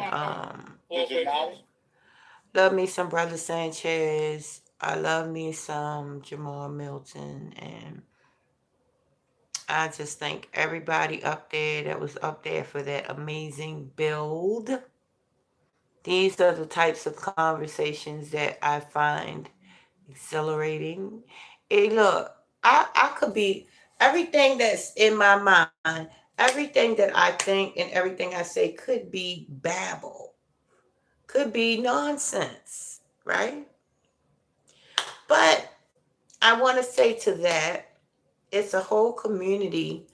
love me some Brother Sanchez. I love me some Jamal Milton, and I just thank everybody up there that was up there for that amazing build. These are the types of conversations that I find exhilarating. Hey, look, I could be everything that's in my mind, everything that I think and everything I say could be babble, could be nonsense, right? But I want to say to that, it's a whole community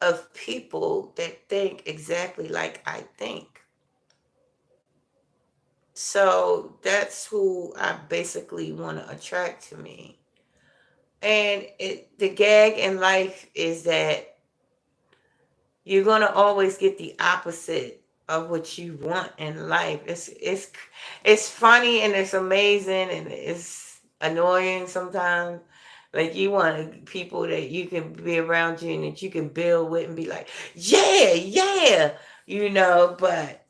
of people that think exactly like I think. So that's who I basically want to attract to me. And the gag in life is that you're gonna always get the opposite of what you want in life. It's funny and it's amazing and it's annoying sometimes. Like you want people that you can be around you and that you can build with and be like, yeah, yeah, but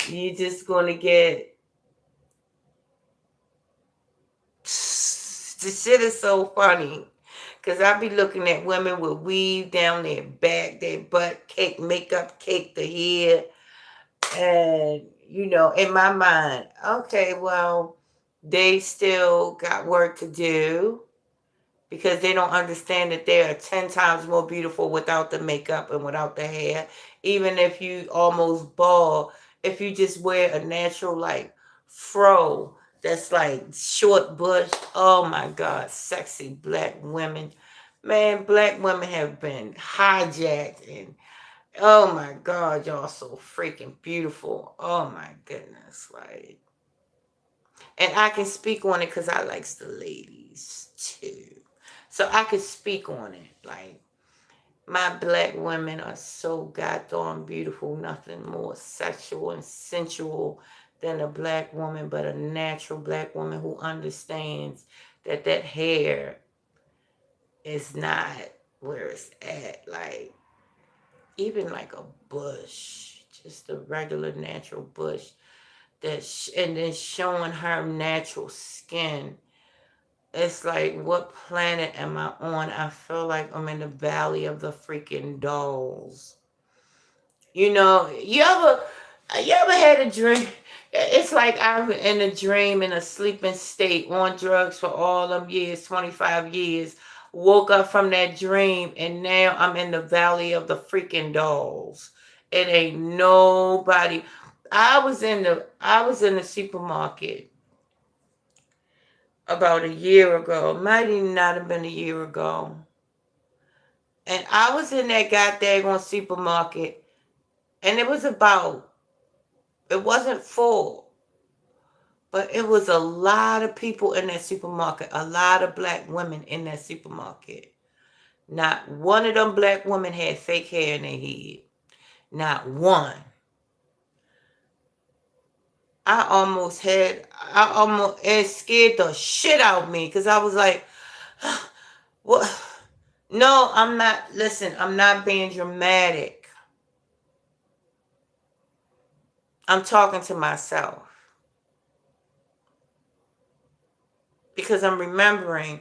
you're just gonna get the shit is so funny. Cause I be looking at women with weave down their back, their butt, cake, makeup, cake, the hair, and in my mind, okay, well, they still got work to do because they don't understand that they are 10 times more beautiful without the makeup and without the hair. Even if you almost bald, if you just wear a natural like fro that's like short bush, oh my God, sexy black women. Man, black women have been hijacked and oh my God, y'all so freaking beautiful. Oh my goodness. Like, and I can speak on it because I likes the ladies too. So I could speak on it. Like, my black women are so goddamn beautiful. Nothing more sexual and sensual than a black woman, but a natural black woman who understands that that hair is not where it's at. Like, even like a bush, just a regular natural bush and then showing her natural skin. It's like, what planet am I on? I feel like I'm in the valley of the freaking dolls. You ever had a dream? It's like I'm in a dream in a sleeping state on drugs for all them years, 25 years. Woke up from that dream and now I'm in the valley of the freaking dolls. It ain't nobody. I was in the supermarket about a year ago. It might even not have been a year ago. And I was in that goddamn supermarket and it wasn't full, but it was a lot of people in that supermarket, a lot of black women in that supermarket. Not one of them black women had fake hair in their head. Not one. It scared the shit out of me because I was like, what? No, I'm not, listen, I'm not being dramatic. I'm talking to myself because I'm remembering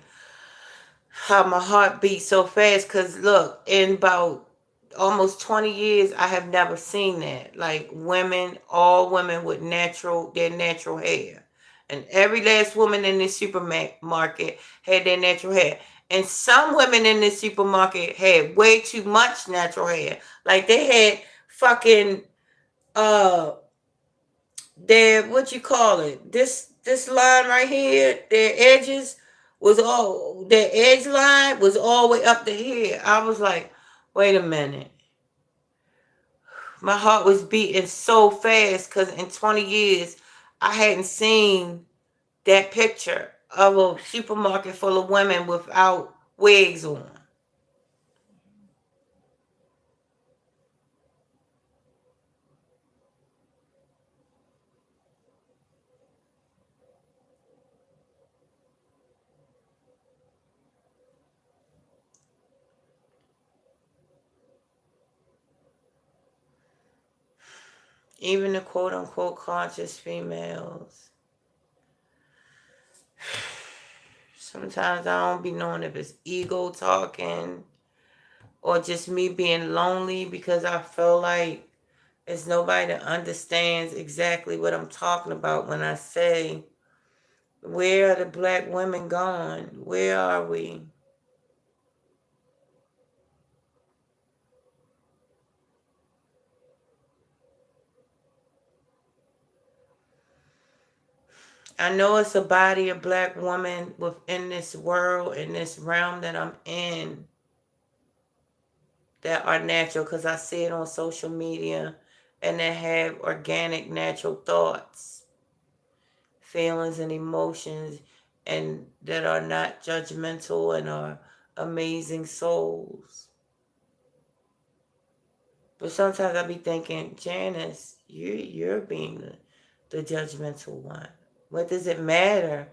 how my heart beats so fast. Because look, in about almost 20 years, I have never seen that. Like all women with their natural hair. And every last woman in this supermarket had their natural hair. And some women in this supermarket had way too much natural hair. Like they had fucking uh what you call it, this line right here, their edge line was all the way up to here. I was like, wait a minute. My heart was beating so fast because in 20 years I hadn't seen that picture of a supermarket full of women without wigs on. Even the quote unquote conscious females. Sometimes I don't be knowing if it's ego talking or just me being lonely because I feel like there's nobody that understands exactly what I'm talking about when I say Where are the black women going? Where are we? I know it's a body of black women within this world, in this realm that I'm in, that are natural because I see it on social media and that have organic, natural thoughts, feelings, and emotions, and that are not judgmental and are amazing souls. But sometimes I be thinking, Janice, you're being the judgmental one. What does it matter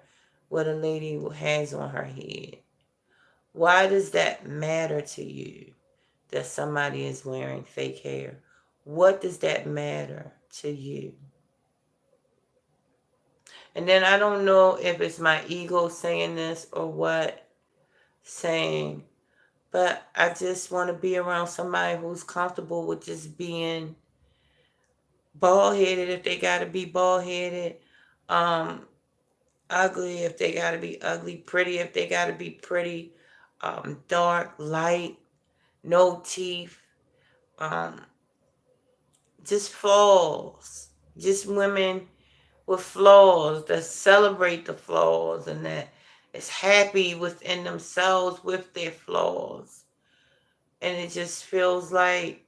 what a lady has on her head? Why does that matter to you that somebody is wearing fake hair? What does that matter to you? And then I don't know if it's my ego saying this or what saying, but I just want to be around somebody who's comfortable with just being bald headed if they got to be bald headed, um, ugly if they got to be ugly, pretty if they got to be pretty, dark, light, no teeth, um, just flaws. Just women with flaws that celebrate the flaws and that is happy within themselves with their flaws. And it just feels like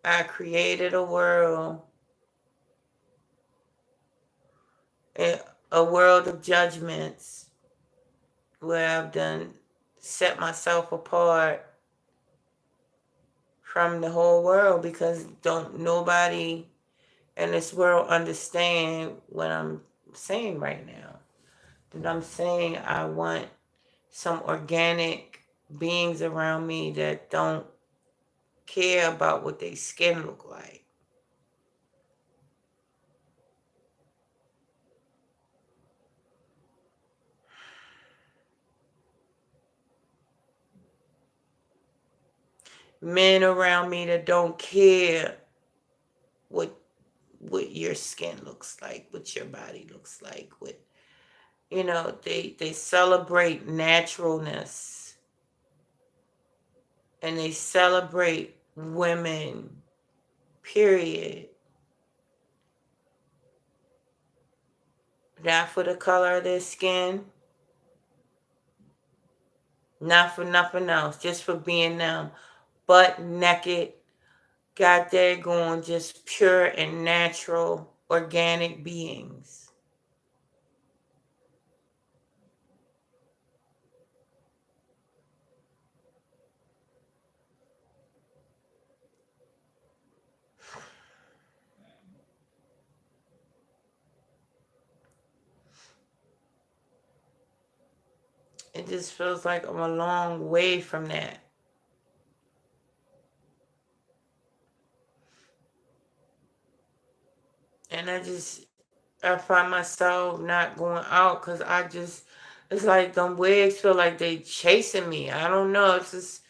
I created a world, a world of judgments where I've done set myself apart from the whole world because don't nobody in this world understand what I'm saying right now. That I'm saying I want some organic beings around me that don't care about what their skin look like. Men around me that don't care what your skin looks like, what your body looks like, what they celebrate naturalness and they celebrate women, period. Not for the color of their skin, not for nothing else, just for being them. Butt naked, got there going, just pure and natural, organic beings. It just feels like I'm a long way from that. And I find myself not going out because it's like them wigs feel like they chasing me. I don't know. It's just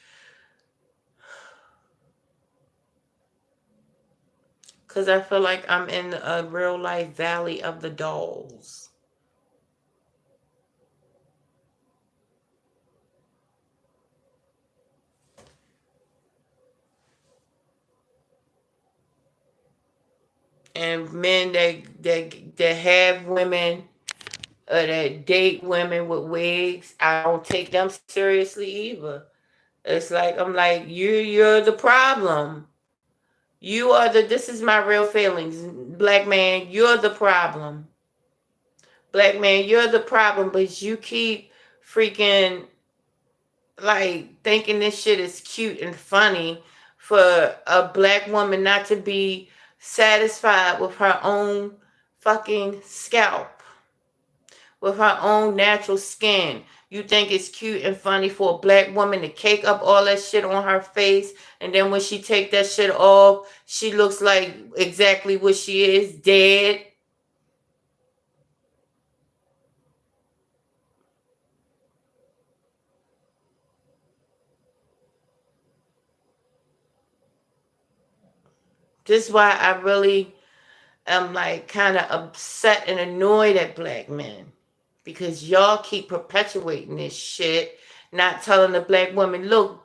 because I feel like I'm in a real life valley of the dolls. And men that have women that date women with wigs, I don't take them seriously either. It's like I'm like you're the problem. You are the this is my real feelings. Black man, you're the problem. Black man, you're the problem, but you keep freaking like thinking this shit is cute and funny for a black woman not to be satisfied with her own fucking scalp, with her own natural skin. You think it's cute and funny for a black woman to cake up all that shit on her face, and then when she take that shit off, she looks like exactly what she is, dead. This is why I really am like kind of upset and annoyed at black men because y'all keep perpetuating this shit, not telling the black woman, look,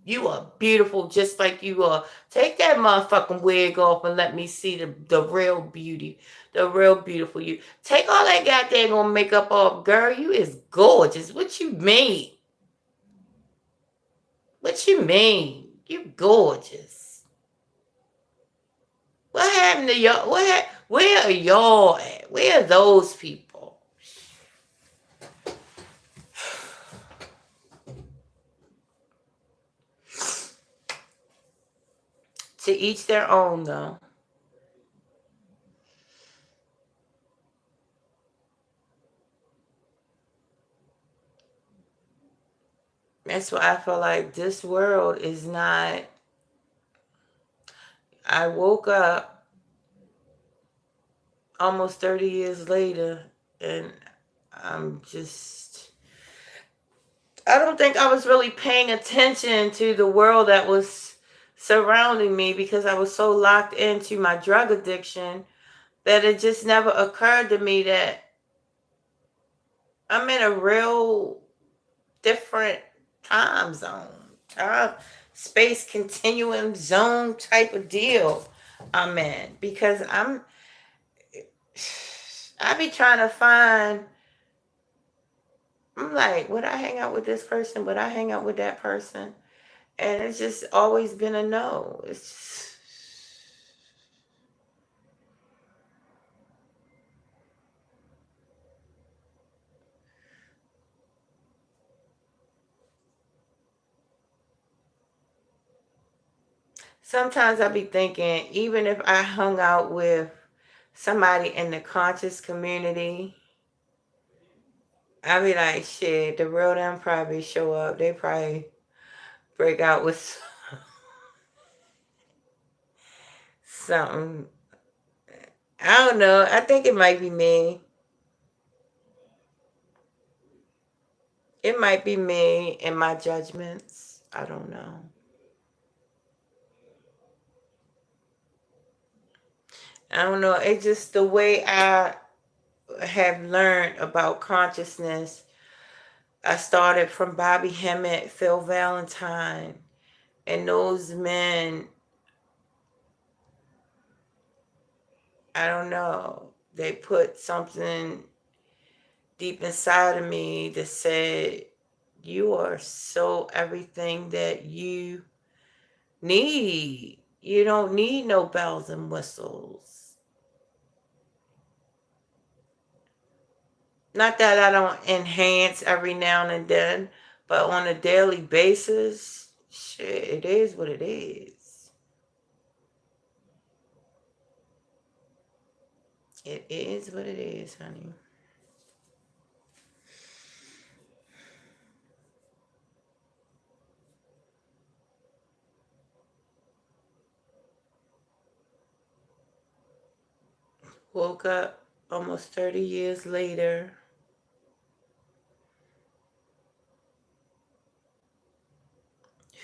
you are beautiful just like you are. Take that motherfucking wig off and let me see the real beauty, the real beautiful you. Take all that goddamn makeup off, girl. You is gorgeous. What you mean? What you mean? You gorgeous. What happened to y'all? Where are y'all at? Where are those people? To each their own, though. That's why I feel like this world is not. I woke up almost 30 years later and I'm just. I don't think I was really paying attention to the world that was surrounding me because I was so locked into my drug addiction that it just never occurred to me that I'm in a real different time zone, time, space continuum zone type of deal I'm in because I be trying to find. I'm like, would I hang out with this person? Would I hang out with that person? And it's just always been a no. It's just, sometimes I be thinking, even if I hung out with somebody in the conscious community, I be like, shit, the real them probably show up. They probably break out with something. I don't know. I think it might be me. It might be me and my judgments. I don't know. I don't know. It's just the way I have learned about consciousness. I started from Bobby Hemmett, Phil Valentine, and those men. I don't know. They put something deep inside of me that said, you are so everything that you need. You don't need no bells and whistles. Not that I don't enhance every now and then, but on a daily basis, shit, it is what it is. It is what it is, honey. Woke up almost 30 years later,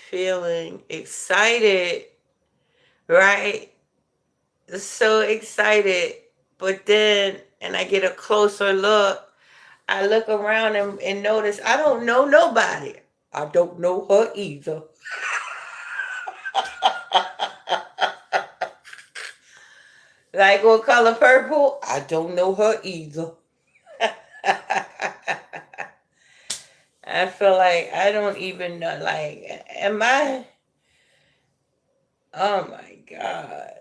feeling excited, right? So excited. But then, and I get a closer look, I look around and notice I don't know nobody. I don't know her either. Like what color purple? I don't know her either. I feel like I don't even know. Like, am I? Oh my God.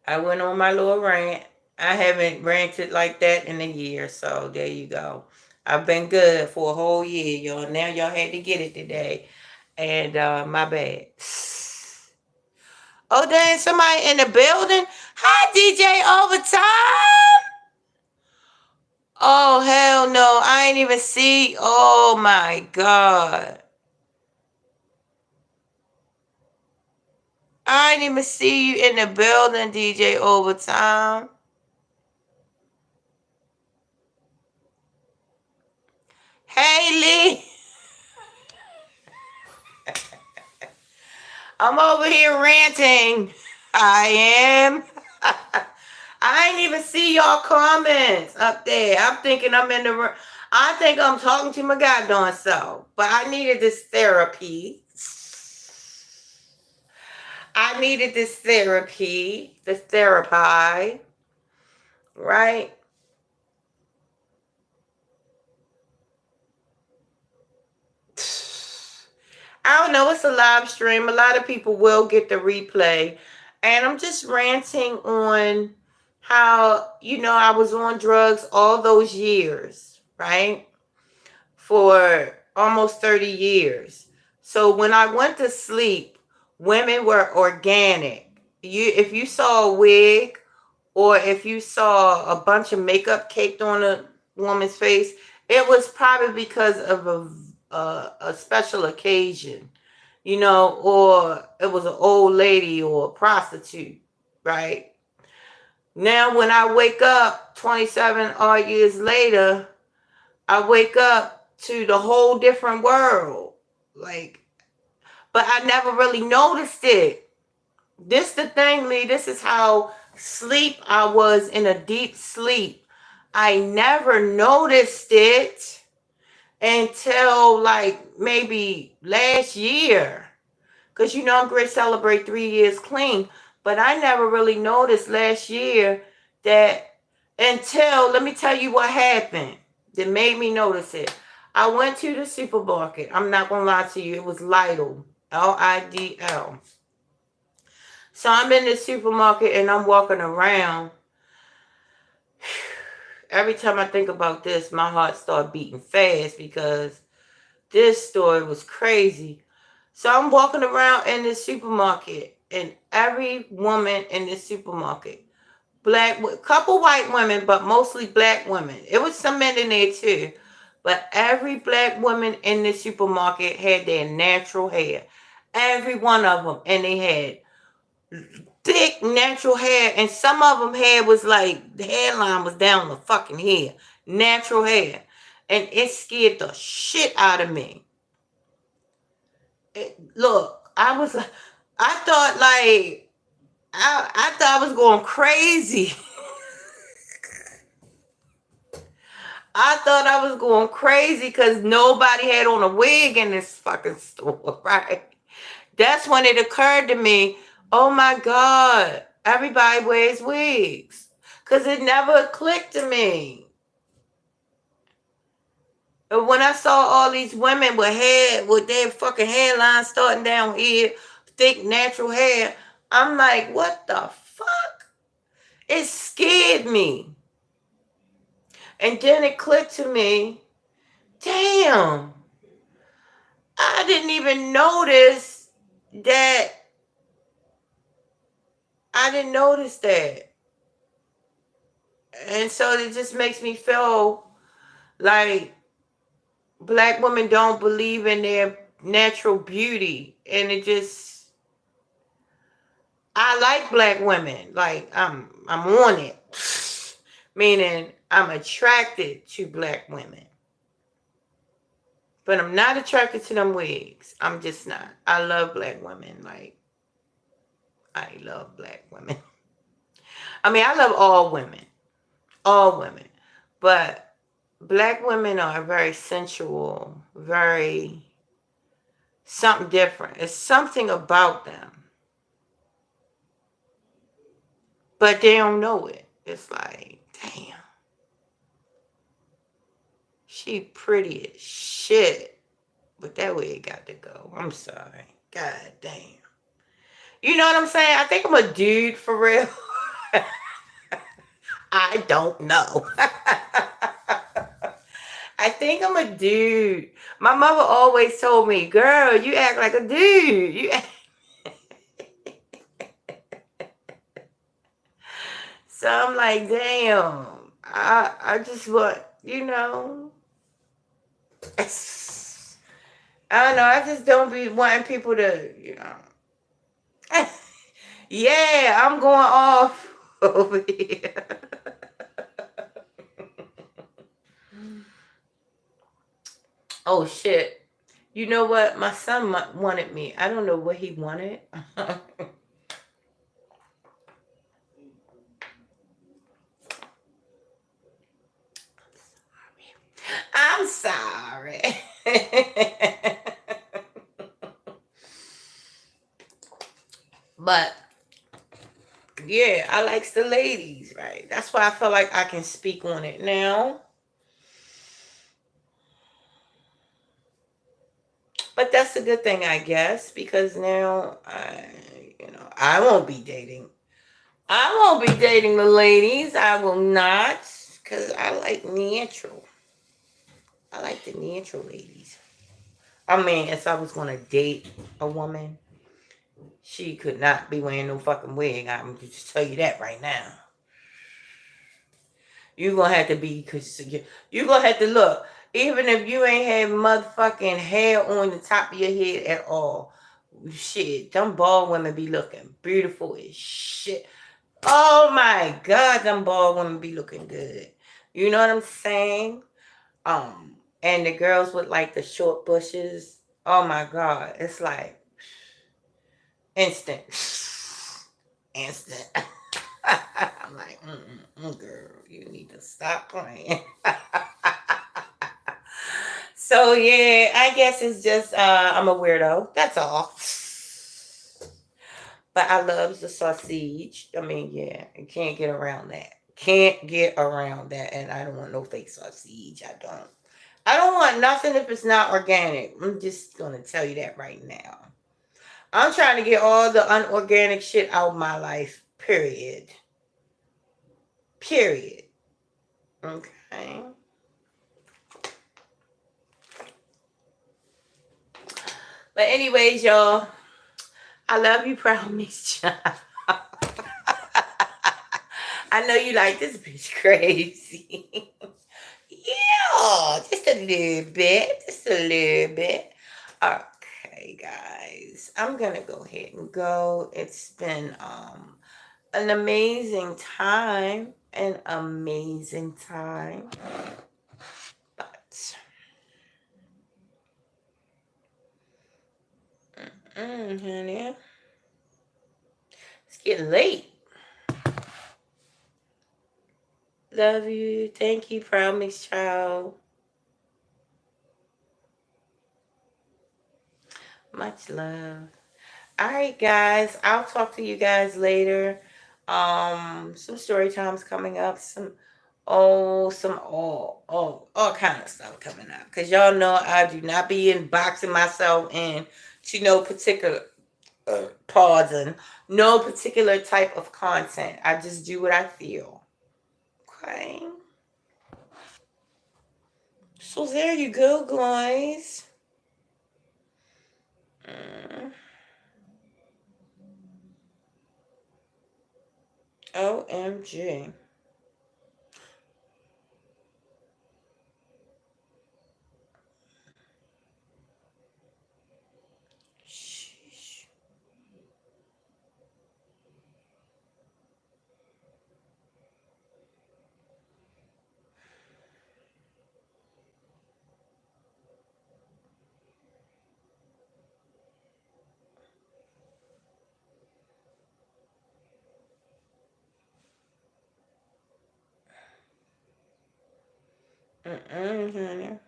I went on my little rant. I haven't ranted like that in a year, so there you go. I've been good for a whole year, y'all. Now y'all had to get it today. And my bad. Oh, dang, somebody in the building? Hi, DJ Overtime. Oh, hell no. I ain't even see. Oh, my God. I ain't even see you in the building, DJ Overtime. Hey, Lee. I'm over here ranting. I am. I ain't even see y'all comments up there. I'm thinking I'm in the room. I think I'm talking to my goddamn self. But I needed this therapy. I needed this therapy, this therapy, right? I don't know. It's a live stream. A lot of people will get the replay. And I'm just ranting on how, I was on drugs all those years, right? For almost 30 years. So when I went to sleep, women were organic. If you saw a wig or if you saw a bunch of makeup caked on a woman's face, it was probably because of a special occasion, or it was an old lady or a prostitute, right? Now, when I wake up 27 odd years later, I wake up to the whole different world. Like, but I never really noticed it. This the thing, Lee. This is how sleep I was, in a deep sleep. I never noticed it until like maybe last year. Because I'm going to celebrate 3 years clean. But I never really noticed last year that, until, let me tell you what happened that made me notice it. I went to the supermarket. I'm not going to lie to you. It was Lidl. Lidl. So I'm in the supermarket and I'm walking around. Every time I think about this, my heart starts beating fast because this story was crazy. So I'm walking around in this supermarket, and every woman in this supermarket, couple white women, but mostly black women. It was some men in there too. But every black woman in this supermarket had their natural hair. Every one of them. And they had thick natural hair, and some of them hair was like, the hairline was down the fucking hair. Natural hair. And it scared the shit out of me. Look, I thought like, I thought I was going crazy. I thought I was going crazy because nobody had on a wig in this fucking store, right? That's when it occurred to me, oh my God, everybody wears wigs. Because it never clicked to me. And when I saw all these women with their fucking hairline starting down here, thick natural hair, I'm like, what the fuck? It scared me. And then it clicked to me, damn, I didn't even notice that. I didn't notice that. And so it just makes me feel like black women don't believe in their natural beauty. And I like black women. Like, I'm on it. Meaning I'm attracted to black women. But I'm not attracted to them wigs. I'm just not. I love black women. Like, I love black women. I mean, I love all women. All women. But black women are very sensual, very something different. It's something about them. But they don't know it. It's like, damn. She pretty as shit. But that way it got to go. I'm sorry. God damn. You know what I'm saying? I think I'm a dude for real. I don't know. I think I'm a dude. My mother always told me, girl, you act like a dude. So I'm like, damn. I just want, I don't know. I just don't be wanting people to. Yeah, I'm going off over here. Oh shit. You know what? My son wanted me. I don't know what he wanted. I'm sorry. But yeah, I likes the ladies, right? That's why I feel like I can speak on it now. But that's a good thing, I guess, because now I won't be dating. I won't be dating the ladies. I will not, because I like natural. I like the natural ladies. I mean, if I was gonna date a woman, she could not be wearing no fucking wig. I'm just tell you that right now. You gonna have to be, cause you gonna have to look. Even if you ain't have motherfucking hair on the top of your head at all, shit, them bald women be looking beautiful as shit. Oh my god, them bald women be looking good. You know what I'm saying? And the girls with like the short bushes. Oh my god, it's like instant, instant. I'm like, girl, you need to stop playing. So yeah, I guess it's just I'm a weirdo. That's all. But I love the sausage. I mean, yeah, you can't get around that. Can't get around that. And I don't want no fake sausage. I don't. I don't want nothing if it's not organic. I'm just gonna tell you that right now. I'm trying to get all the unorganic shit out of my life. Period. Period. Okay. But anyways, y'all, I love you, Proud Miss John. I know you like this bitch crazy. Yeah, just a little bit. Just a little bit. Okay, guys. I'm gonna go ahead and go. It's been an amazing time. An amazing time. But honey. It's getting late. Love you. Thank you, Promise Child. Much love. All right, guys. I'll talk to you guys later. Some story times coming up. All kind of stuff coming up. Cause y'all know I do not be in boxing myself in to no particular pardon, no particular type of content. I just do what I feel. Okay. So there you go, guys. Mm. OMG. Sheesh. Honey.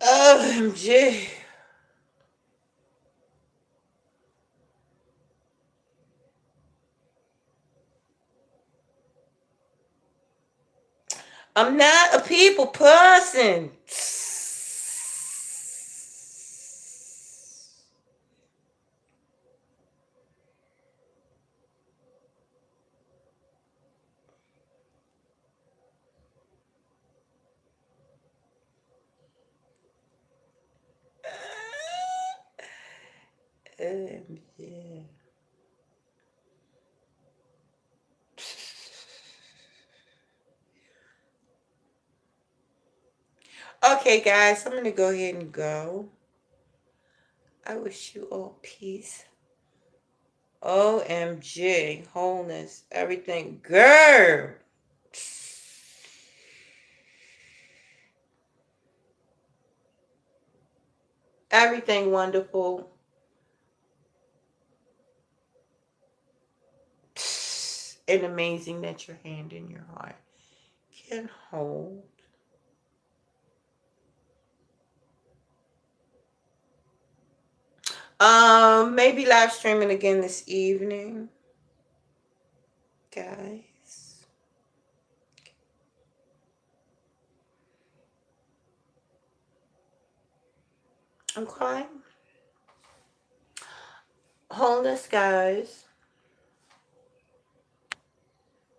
OMG. I'm not a people person. OMG. Okay, guys, I'm gonna go ahead and go. I wish you all peace. OMG, wholeness, everything. Girl. Everything wonderful. And amazing that your hand in your heart can hold. Maybe live streaming again this evening, guys. Okay. Wholeness, guys.